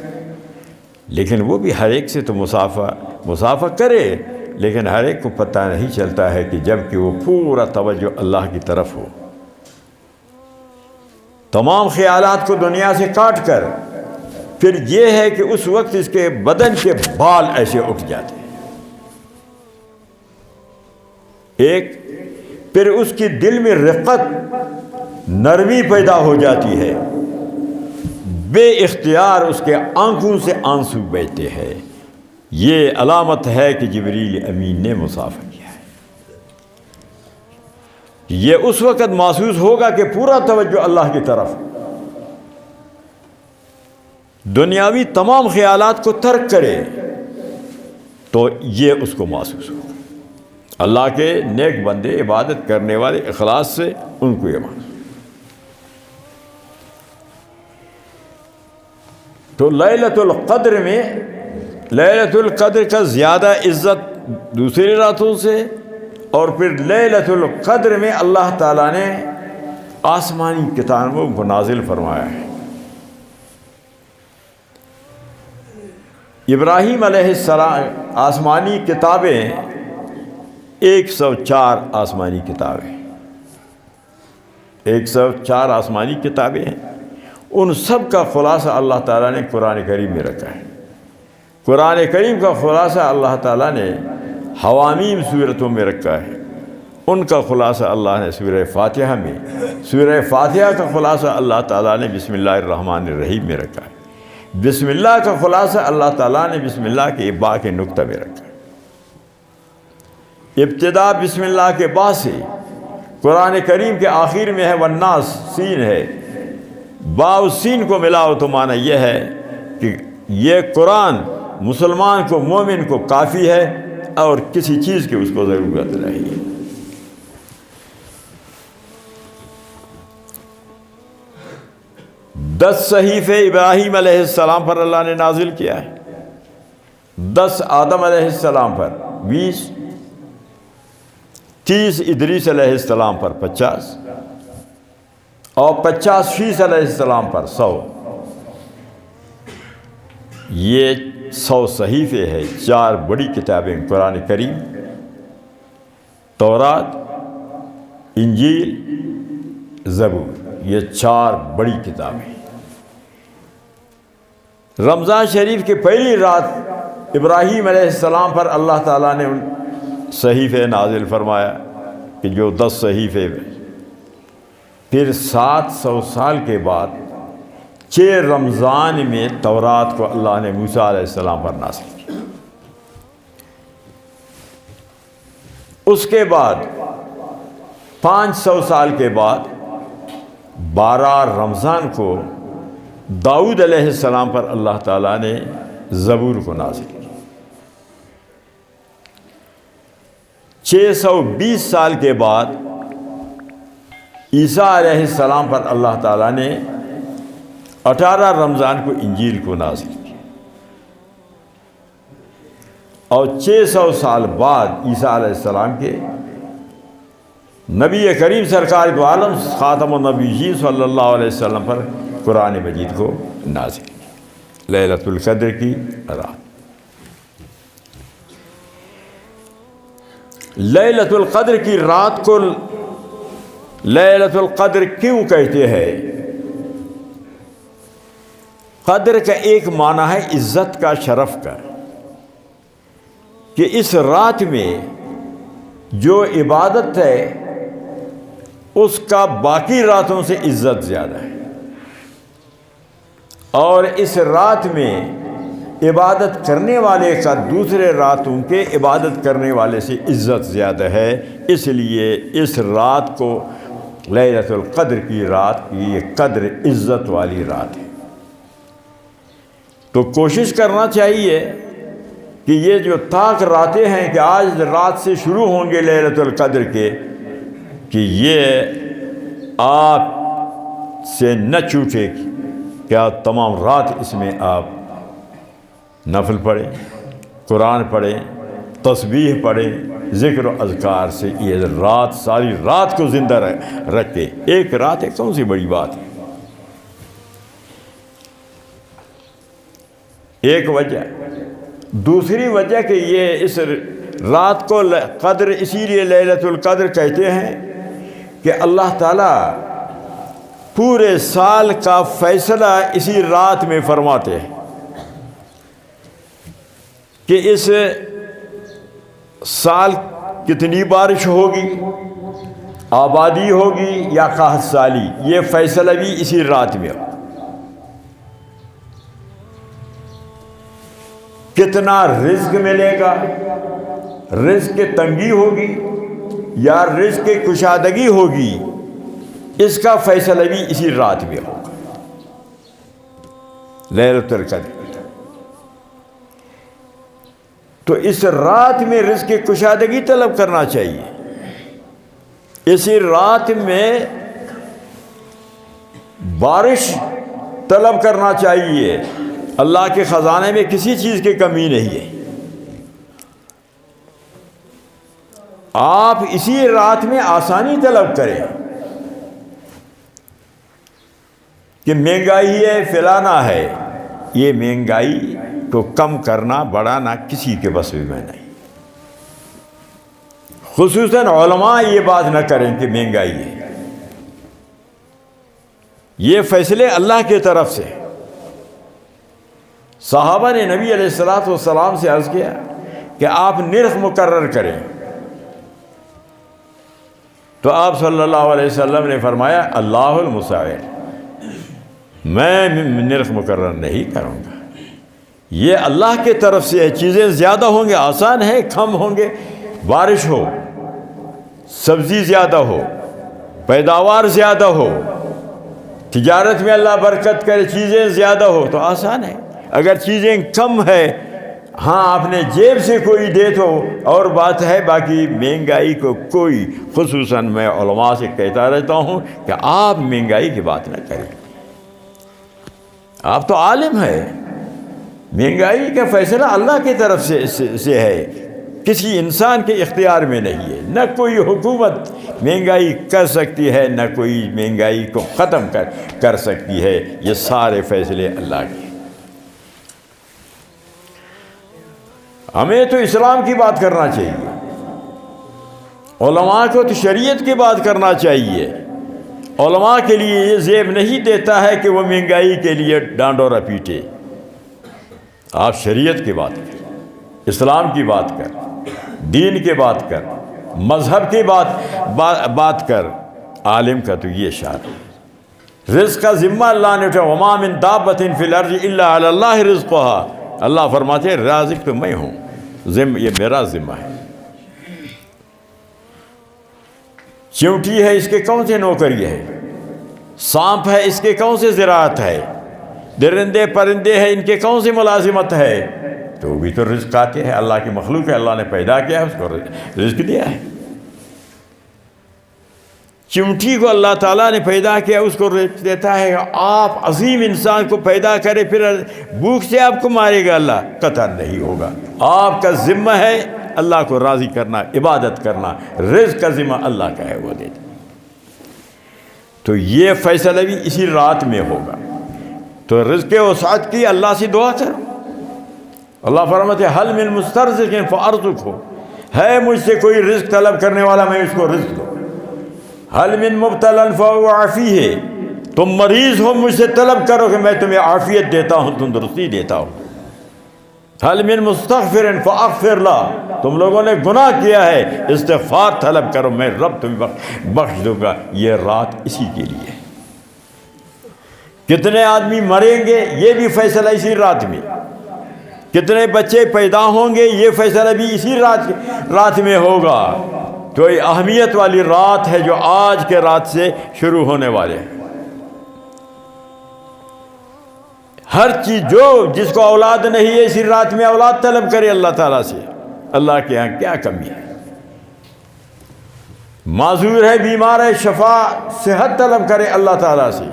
S1: لیکن وہ بھی ہر ایک سے تو مصافحہ کرے، لیکن ہر ایک کو پتہ نہیں چلتا ہے کہ جب کہ وہ پورا توجہ اللہ کی طرف ہو، تمام خیالات کو دنیا سے کاٹ کر، پھر یہ ہے کہ اس وقت اس کے بدن کے بال ایسے اٹھ جاتے ہیں، ایک پھر اس کی دل میں رقت، نرمی پیدا ہو جاتی ہے، بے اختیار اس کے آنکھوں سے آنسو بہتے ہیں۔ یہ علامت ہے کہ جبریل امین نے مصافحہ کیا ہے۔ یہ اس وقت محسوس ہوگا کہ پورا توجہ اللہ کی طرف، دنیاوی تمام خیالات کو ترک کرے، تو یہ اس کو محسوس ہوگا۔ اللہ کے نیک بندے، عبادت کرنے والے اخلاص سے، ان کو یہ محسوس۔ تو لیلۃ القدر میں، لیلۃ القدر کا زیادہ عزت دوسری راتوں سے، اور پھر لیلۃ القدر میں اللہ تعالیٰ نے آسمانی کتابوں کو نازل فرمایا ہے۔ ابراہیم علیہ السلام، آسمانی کتابیں 104 آسمانی کتابیں، 104 آسمانی کتابیں ہیں، ان سب کا خلاصہ اللہ تعالیٰ نے قرآن کریم میں رکھا ہے۔ قرآن کریم کا خلاصہ اللہ تعالیٰ نے حوامیم سورتوں میں رکھا ہے، ان کا خلاصہ اللہ نے سورہ فاتحہ میں، سورہ فاتحہ کا خلاصہ اللہ تعالیٰ نے بسم اللہ الرحمن الرحیم میں رکھا ہے، بسم اللہ کا خلاصہ اللہ تعالیٰ نے بسم اللہ کے با کے نقطہ میں رکھا ہے۔ ابتدا بسم اللہ کے با سے، قرآن کریم کے آخر میں ہے والناس، سین ہے، با و سین کو ملاؤ تو معنی یہ ہے کہ یہ قرآن مسلمان کو، مومن کو کافی ہے، اور کسی چیز کی اس کو ضرورت نہیں ہے۔ دس صحیفے ابراہیم علیہ السلام پر اللہ نے نازل کیا ہے، 10 آدم علیہ السلام پر، 20 30 ادریس علیہ السلام پر، 50 اور 50 فیس علیہ السلام پر 100. یہ 100 صحیفے ہیں. 4 بڑی کتابیں قرآن کریم، تورات، انجیل، زبور. یہ 4 بڑی کتابیں. رمضان شریف کی پہلی رات ابراہیم علیہ السلام پر اللہ تعالیٰ نے ان صحیفے نازل فرمایا کہ جو 10 صحیفے. پھر 700 سال کے بعد 6 رمضان میں تورات کو اللہ نے موسیٰ علیہ السلام پر نازل کیا. اس کے بعد 500 سال کے بعد 12 رمضان کو داؤد علیہ السلام پر اللہ تعالیٰ نے زبور کو نازل کیا. 620 سال کے بعد عیسیٰ علیہ السلام پر اللہ تعالیٰ نے 18 رمضان کو انجیل کو نازل کیا. اور 600 سال بعد عیسیٰ علیہ السلام کے نبی کریم سرکار دو عالم خاتم النبیین صلی اللہ علیہ وسلم پر قرآن مجید کو نازل کیا. لیلۃ القدر کی رات. لیلۃ القدر کی رات کو لیلۃ القدر کیوں کہتے ہیں؟ قدر کا ایک معنی ہے عزت کا، شرف کا، کہ اس رات میں جو عبادت ہے اس کا باقی راتوں سے عزت زیادہ ہے، اور اس رات میں عبادت کرنے والے کا دوسرے راتوں کے عبادت کرنے والے سے عزت زیادہ ہے. اس لیے اس رات کو لیلۃ القدر کی رات کی یہ قدر عزت والی رات ہے. تو کوشش کرنا چاہیے کہ یہ جو طاق راتیں ہیں کہ آج رات سے شروع ہوں گے لیلۃ القدر کے، کہ یہ آپ سے نہ چھوٹے کہ آپ تمام رات اس میں آپ نفل پڑھیں، قرآن پڑھیں، تسبیح پڑھیں، ذکر و اذکار سے یہ رات ساری رات کو زندہ رکھے. ایک رات ہے، کون سی بڑی بات ہے. ایک وجہ. دوسری وجہ کہ یہ اس رات کو قدر اسی لیے لیلۃ القدر کہتے ہیں کہ اللہ تعالیٰ پورے سال کا فیصلہ اسی رات میں فرماتے ہیں کہ اس سال کتنی بارش ہوگی، آبادی ہوگی یا قحط سالی. یہ فیصلہ بھی اسی رات میں ہو. کتنا رزق ملے گا، رزق کی تنگی ہوگی یا رزق کی کشادگی ہوگی، اس کا فیصلہ بھی اسی رات میں ہوگا. لیلۃ القدر. تو اس رات میں رزق کی کشادگی طلب کرنا چاہیے. اسی رات میں بارش طلب کرنا چاہیے. اللہ کے خزانے میں کسی چیز کی کمی نہیں ہے. آپ اسی رات میں آسانی طلب کریں کہ مہنگائی ہے، فلانا ہے. یہ مہنگائی کو کم کرنا، بڑھانا کسی کے بس میں نہیں. خصوصاً علماء یہ بات نہ کریں کہ مہنگائی ہے. یہ فیصلے اللہ کی طرف سے. صحابہ نے نبی علیہ الصلوۃ والسلام سے عرض کیا کہ آپ نرخ مقرر کریں، تو آپ صلی اللہ علیہ وسلم نے فرمایا اللہ المساعر، میں نرخ مقرر نہیں کروں گا. یہ اللہ کی طرف سے ہے. چیزیں زیادہ ہوں گے آسان ہے، کم ہوں گے بارش ہو، سبزی زیادہ ہو، پیداوار زیادہ ہو، تجارت میں اللہ برکت کرے، چیزیں زیادہ ہو تو آسان ہے. اگر چیزیں کم ہے، ہاں آپ نے جیب سے کوئی دے تو اور بات ہے، باقی مہنگائی کو کوئی، خصوصاً میں علماء سے کہتا رہتا ہوں کہ آپ مہنگائی کی بات نہ کریں. آپ تو عالم ہے. مہنگائی کا فیصلہ اللہ کی طرف سے ہے، کسی انسان کے اختیار میں نہیں ہے. نہ کوئی حکومت مہنگائی کر سکتی ہے، نہ کوئی مہنگائی کو ختم کر سکتی ہے۔ یہ سارے فیصلے اللہ کے۔ ہمیں تو اسلام کی بات کرنا چاہیے، علماء کو تو شریعت کی بات کرنا چاہیے۔ علماء کے لیے یہ زیب نہیں دیتا ہے کہ وہ مہنگائی کے لیے ڈانڈورا پیٹے۔ آپ شریعت کی بات کر، اسلام کی بات کر، دین کی بات کر، مذہب کی بات کر۔ عالم کا تو یہ شان ہے۔ رزق کا ذمہ اللہ نے اٹھایا، وما من دابۃ فی الارض الا علی اللہ رزقها۔ اللہ فرماتے ہیں رازق تو میں ہوں، یہ میرا ذمہ ہے۔ چیونٹی ہے، اس کے کون سے نوکری ہے؟ سانپ ہے، اس کے کون سے زراعت ہے؟ درندے پرندے ہیں، ان کے کون سی ملازمت ہے؟ تو بھی تو رزق آتے ہیں، اللہ کی مخلوق ہے، اللہ نے پیدا کیا ہے، اس کو رزق دیا ہے۔ چمٹی کو اللہ تعالیٰ نے پیدا کیا، اس کو رزق دیتا ہے۔ آپ عظیم انسان کو پیدا کرے، پھر بھوک سے آپ کو مارے گا اللہ؟ قطع نہیں ہوگا۔ آپ کا ذمہ ہے اللہ کو راضی کرنا، عبادت کرنا۔ رزق کا ذمہ اللہ کا ہے، وہ دیتا۔ تو یہ فیصلہ بھی اسی رات میں ہوگا۔ تو رزق وسعت کی اللہ سے دعا کرو۔ اللہ فرماتے ہیں حل من مسترزق فارزقہ، ہے مجھ سے کوئی رزق طلب کرنے والا، میں اس کو رزق دوں۔ حل من مبتلا فعافیہ، تم مریض ہو، مجھ سے طلب کرو کہ میں تمہیں عافیت دیتا ہوں، تندرستی دیتا ہوں۔ حل من مستغفر فاغفر لہ، تم لوگوں نے گناہ کیا ہے، استغفار طلب کرو، میں رب تمہیں بخش دوں گا۔ یہ رات اسی کے لیے۔ کتنے آدمی مریں گے یہ بھی فیصلہ اسی رات میں، کتنے بچے پیدا ہوں گے یہ فیصلہ بھی اسی رات میں ہوگا۔ تو یہ اہمیت والی رات ہے جو آج کے رات سے شروع ہونے والے ہیں۔ ہر چیز جس کو اولاد نہیں ہے اسی رات میں اولاد طلب کرے اللہ تعالیٰ سے۔ اللہ کے ہاں کیا کمی ہے؟ معذور ہے، بیمار ہے، شفا صحت طلب کرے اللہ تعالیٰ سے۔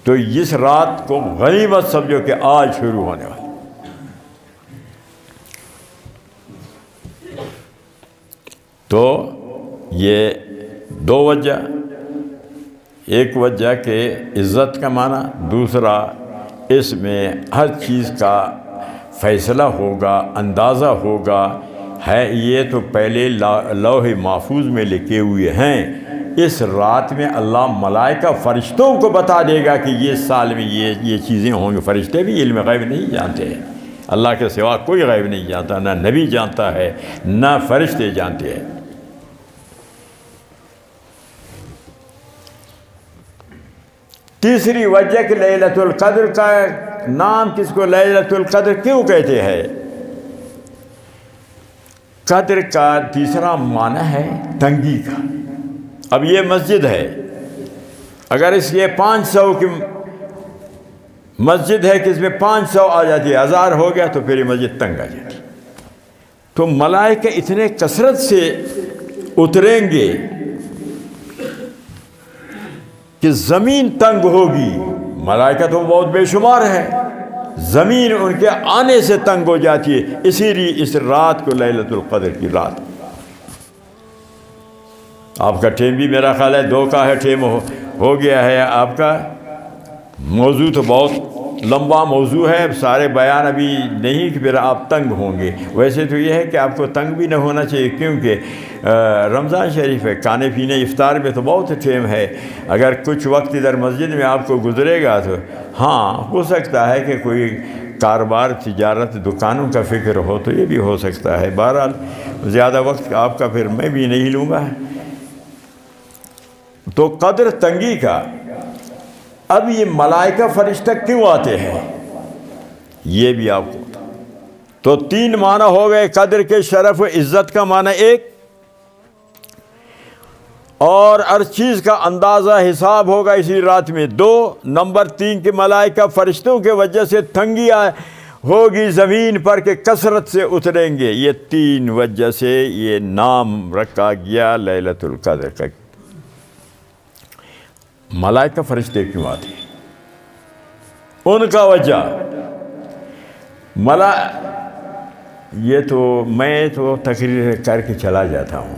S1: تو اس رات کو غنیمت سمجھو کہ آج شروع ہونے والی۔ تو یہ دو وجہ، ایک وجہ کہ عزت کا معنی، دوسرا اس میں ہر چیز کا فیصلہ ہوگا، اندازہ ہوگا ہے۔ یہ تو پہلے لوح محفوظ میں لکھے ہوئے ہیں۔ اس رات میں اللہ ملائکہ فرشتوں کو بتا دے گا کہ یہ سال میں یہ چیزیں ہوں گی۔ فرشتے بھی علم غیب نہیں جانتے ہیں، اللہ کے سوا کوئی غیب نہیں جانتا، نہ نبی جانتا ہے نہ فرشتے جانتے ہیں۔ تیسری وجہ کہ لیلۃ القدر کا نام کس کو لیلۃ القدر کیوں کہتے ہیں؟ قدر کا تیسرا معنی ہے تنگی کا۔ اب یہ مسجد ہے، اگر اس کے 500 کی مسجد ہے کہ اس میں 500 آ جاتی ہے، 1000 ہو گیا تو پھر یہ مسجد تنگ آ جاتی۔ تو ملائکہ اتنے کثرت سے اتریں گے کہ زمین تنگ ہوگی۔ ملائکہ تو بہت بے شمار ہے، زمین ان کے آنے سے تنگ ہو جاتی ہے۔ اسی لیے اس رات کو لیلۃ القدر کی رات۔ آپ کا ٹیم بھی میرا خیال ہے 2 کا ہے، ٹیم ہو گیا ہے آپ کا۔ موضوع تو بہت لمبا موضوع ہے، سارے بیان ابھی نہیں کہ پھر آپ تنگ ہوں گے۔ ویسے تو یہ ہے کہ آپ کو تنگ بھی نہ ہونا چاہیے، کیونکہ رمضان شریف ہے، کھانے پینے افطار میں تو بہت ٹائم ہے۔ اگر کچھ وقت ادھر مسجد میں آپ کو گزرے گا تو ہاں ہو سکتا ہے کہ کوئی کاروبار، تجارت، دکانوں کا فکر ہو تو یہ بھی ہو سکتا ہے۔ بہرحال زیادہ وقت آپ کا پھر میں بھی نہیں لوں گا۔ تو قدر تنگی کا۔ اب یہ ملائکہ فرشتہ کیوں آتے ہیں یہ بھی آپ کو تو 3 معنی ہو گئے قدر کے، شرف و عزت کا معنی 1، اور ہر چیز کا اندازہ حساب ہوگا اسی رات میں 2، نمبر 3 کہ ملائکہ فرشتوں کے وجہ سے تنگی ہوگی زمین پر کہ کثرت سے اتریں گے۔ یہ 3 وجہ سے یہ نام رکھا گیا لیلۃ القدر کا۔ ملائکہ فرشتے کیوں آتے ہیں؟ ان کا وجہ یہ تو میں تو تقریر کر کے چلا جاتا ہوں،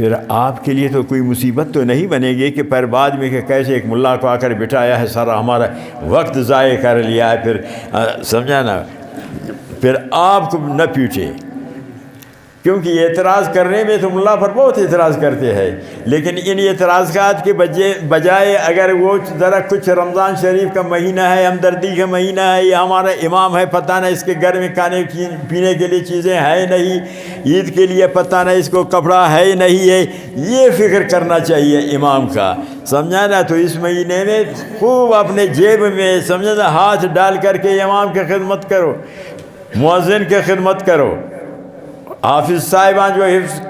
S1: پھر آپ کے لیے تو کوئی مصیبت تو نہیں بنے گی کہ پھر بعد میں کہ کیسے ایک ملا کو آ کر بٹھایا ہے، سارا ہمارا وقت ضائع کر لیا ہے، پھر سمجھا نا، پھر آپ کو نہ پیٹے، کیونکہ اعتراض کرنے میں تو ملا پر بہت اعتراض کرتے ہیں، لیکن ان اعتراضات کے بجائے اگر وہ ذرا کچھ رمضان شریف کا مہینہ ہے، ہمدردی کا مہینہ ہے، یہ ہمارا امام ہے، پتہ نہ اس کے گھر میں کھانے پینے کے لیے چیزیں ہیں نہیں، عید کے لیے پتہ نہ اس کو کپڑا ہے نہیں ہے، یہ فکر کرنا چاہیے امام کا، سمجھا نا۔ تو اس مہینے میں خوب اپنے جیب میں سمجھا نا ہاتھ ڈال کر کے امام کی خدمت کرو، مؤذن کی خدمت کرو، حافظ صاحبان جو حفظ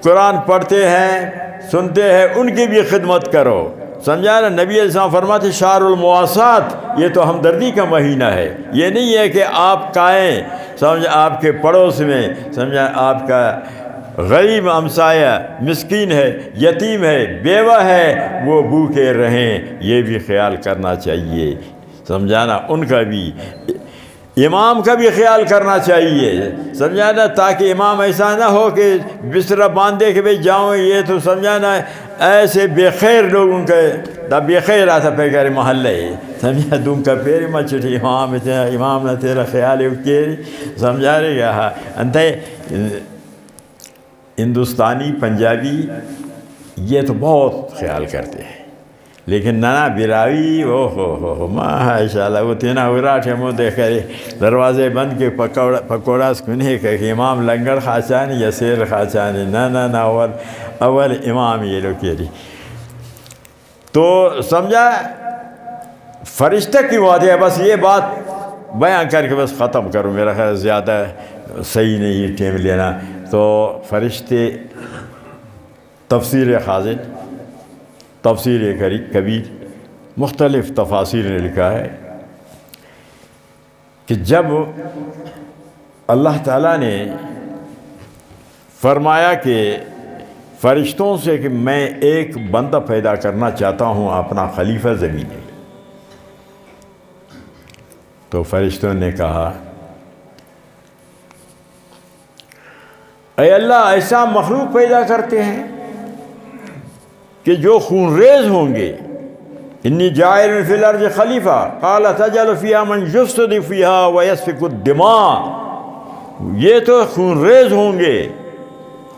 S1: قرآن پڑھتے ہیں سنتے ہیں ان کی بھی خدمت کرو، سمجھا نا۔ نبی علیہ السلام فرماتے شہر المواسات، یہ تو ہمدردی کا مہینہ ہے، یہ نہیں ہے کہ آپ کھائیں، سمجھا آپ کے پڑوس میں، سمجھا آپ کا غریب ہمسایہ مسکین ہے، یتیم ہے، بیوہ ہے، وہ بھوکے رہیں، یہ بھی خیال کرنا چاہیے، سمجھانا، ان کا بھی، امام کا بھی خیال کرنا چاہیے، سمجھانا، تاکہ امام ایسا نہ ہو کہ بستر باندھے کہ بھئی جاؤں، یہ تو سمجھانا ایسے بے خیر لوگوں کے دا بے خیر آتا پیکار محلے، سمجھا دوں کا پھر مچھٹی امام نہ تیرا خیال ہے کہ سمجھا رہے گا۔ انتے ہندوستانی پنجابی یہ تو بہت خیال کرتے ہیں، لیکن نانا براوی ہو ماشاء اللہ، وہ تینا وراٹ ہے، منہ دیکھ کر دروازے بند کے پکوڑا سکنے کہ امام لنگر خاچانی یا سیر خاچانی، نہ اول امام یہ لوگ کہہ رہی۔ تو سمجھا فرشتہ کی بات ہے، بس یہ بات بیان کر کے بس ختم کروں، میرا خیال زیادہ صحیح نہیں ٹائم لینا۔ تو فرشتے تفسیر خازن، تفسیر کبیر، مختلف تفاسیر نے لکھا ہے کہ جب اللہ تعالیٰ نے فرمایا کہ فرشتوں سے کہ میں ایک بندہ پیدا کرنا چاہتا ہوں اپنا خلیفہ زمین میں، تو فرشتوں نے کہا اے اللہ ایسا مخلوق پیدا کرتے ہیں کہ جو خون ریز ہوں گے، انی جاعل فی الارض خلیفہ قال تجعل فیہا من یفسد فیہا ویسفک الدماء، یہ تو خون ریز ہوں گے،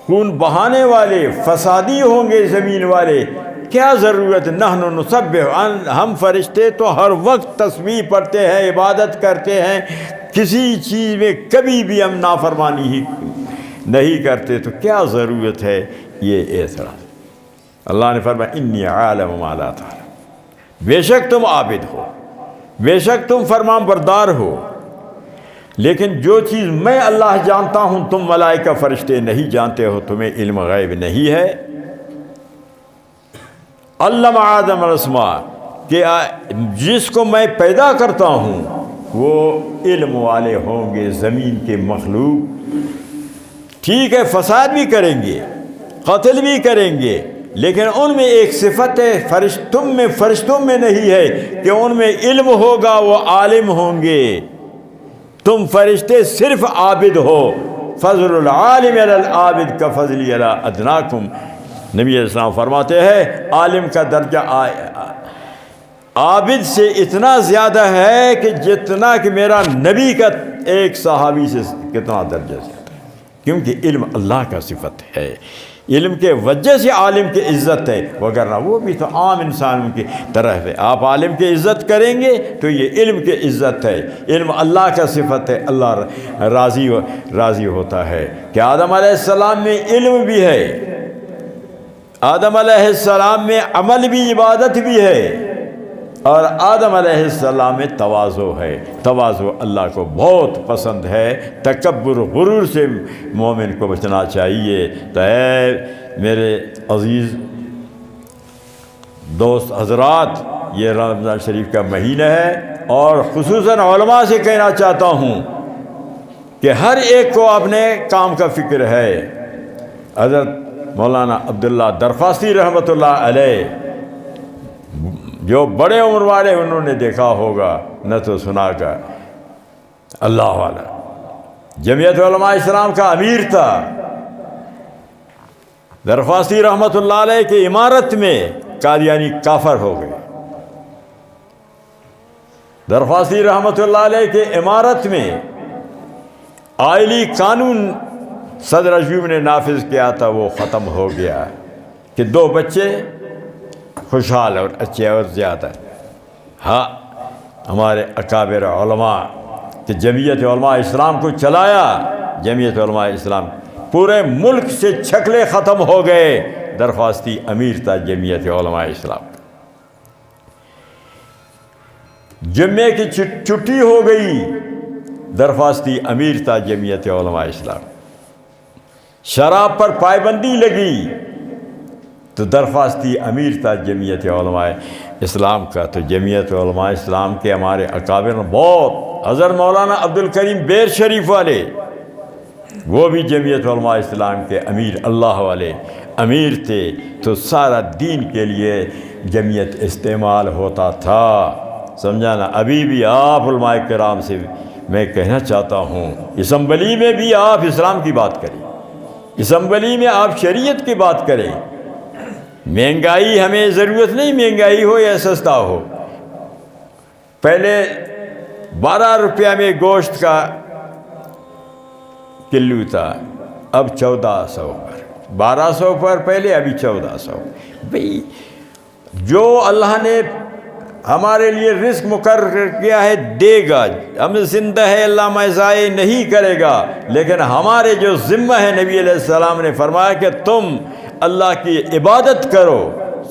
S1: خون بہانے والے، فسادی ہوں گے زمین والے، کیا ضرورت، نحن نسبح، ہم فرشتے تو ہر وقت تسبیح پڑھتے ہیں، عبادت کرتے ہیں، کسی چیز میں کبھی بھی ہم نافرمانی ہی نہیں کرتے، تو کیا ضرورت ہے یہ اعتراض۔ اللہ نے فرمایا انی عالم ما لا تعلم، بے شک تم عابد ہو، بے شک تم فرمان بردار ہو، لیکن جو چیز میں اللہ جانتا ہوں تم ملائکہ فرشتے نہیں جانتے ہو، تمہیں علم غیب نہیں ہے۔ علم آدم الاسماء، کہ جس کو میں پیدا کرتا ہوں وہ علم والے ہوں گے، زمین کے مخلوق ٹھیک ہے فساد بھی کریں گے، قتل بھی کریں گے، لیکن ان میں ایک صفت ہے فرشتوں میں نہیں ہے کہ ان میں علم ہوگا، وہ عالم ہوں گے۔ تم فرشتے صرف عابد ہو، فضل العالم علی العابد کا فضلی علی ادناکم، نبی علیہ السلام فرماتے ہیں عالم کا درجہ عابد سے اتنا زیادہ ہے کہ جتنا کہ میرا نبی کا ایک صحابی سے کتنا درجہ زیادہ ہے، کیونکہ علم اللہ کا صفت ہے، علم کے وجہ سے عالم کی عزت ہے، وگرنہ وہ بھی تو عام انسانوں کی طرح ہے۔ آپ عالم کی عزت کریں گے تو یہ علم کی عزت ہے، علم اللہ کا صفت ہے، اللہ راضی ہوتا ہے۔ کہ آدم علیہ السلام میں علم بھی ہے، آدم علیہ السلام میں عمل بھی، عبادت بھی ہے، اور آدم علیہ السلام میں تواضع ہے، تواضع اللہ کو بہت پسند ہے، تکبر غرور سے مومن کو بچنا چاہیے۔ تو اے میرے عزیز دوست حضرات، یہ رمضان شریف کا مہینہ ہے، اور خصوصاً علماء سے کہنا چاہتا ہوں کہ ہر ایک کو اپنے کام کا فکر ہے۔ حضرت مولانا عبداللہ درخواستی رحمۃ اللہ علیہ، جو بڑے عمر والے انہوں نے دیکھا ہوگا نہ تو سنا کا، اللہ والا جمعیت علماء اسلام کا امیر تھا، درخواستی رحمۃ اللہ علیہ کی عمارت میں قادیانی کافر ہو گئے. درخواستی رحمۃ اللہ علیہ کی عمارت میں آئلی قانون صدر ایوب نے نافذ کیا تھا، وہ ختم ہو گیا کہ 2 بچے خوشحال اور اچھے اور زیادہ. ہاں ہمارے اکابر علماء کہ جمعیت علماء اسلام کو چلایا، جمعیت علماء اسلام پورے ملک سے چھکلے ختم ہو گئے. درخواستی امیر تھا جمعیت علماء اسلام. جمعے کی چھٹی ہو گئی، درخواستی امیر تھا جمعیت علماء اسلام. شراب پر پابندی لگی تو درخواستی امیر تھا جمعیت علماء اسلام کا. تو جمعیت علماء اسلام کے ہمارے اکابر بہت، حضرت مولانا عبدالکریم بیر شریف والے، وہ بھی جمعیت علماء اسلام کے امیر، اللہ والے امیر تھے. تو سارا دین کے لیے جمعیت استعمال ہوتا تھا، سمجھا نا. ابھی بھی آپ علماء کرام سے میں کہنا چاہتا ہوں، اسمبلی میں بھی آپ اسلام کی بات کریں، اسمبلی میں آپ شریعت کی بات کریں. مہنگائی ہمیں ضرورت نہیں مہنگائی ہو یا سستا ہو. پہلے 12 روپیہ میں گوشت کا کلو تھا، اب 1400 پر، 1200 پر پہلے، ابھی 1400. بھئی جو اللہ نے ہمارے لیے رزق مقرر کیا ہے دے گا، ہم زندہ ہے، اللہ ہمیں ضائع نہیں کرے گا. لیکن ہمارے جو ذمہ ہے، نبی علیہ السلام نے فرمایا کہ تم اللہ کی عبادت کرو،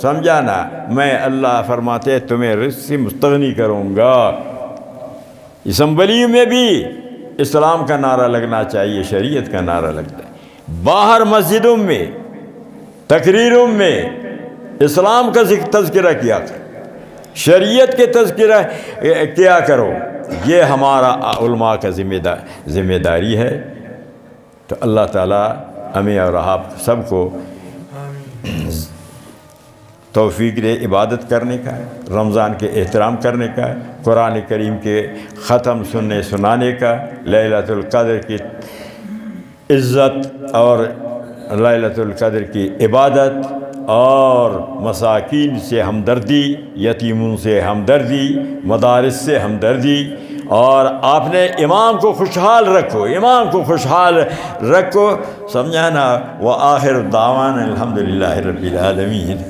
S1: سمجھا نا. میں اللہ فرماتے تمہیں رزق سے مستغنی کروں گا. اسمبلی میں بھی اسلام کا نعرہ لگنا چاہیے، شریعت کا نعرہ لگتا ہے. باہر مسجدوں میں تقریروں میں اسلام کا تذکرہ کیا کرو، شریعت کے تذکرہ کیا کرو. یہ ہمارا علماء کا ذمہ داری ہے. تو اللہ تعالیٰ ہمیں اور آپ سب کو توفیق دے عبادت کرنے کا، رمضان کے احترام کرنے کا، قرآن کریم کے ختم سننے سنانے کا، لیلۃ القدر کی عزت اور لیلۃ القدر کی عبادت، اور مساکین سے ہمدردی، یتیموں سے ہمدردی، مدارس سے ہمدردی. اور آپ نے امام کو خوشحال رکھو، امام کو خوشحال رکھو، سمجھانا. وآخر دعوانا الحمدللہ رب العالمین.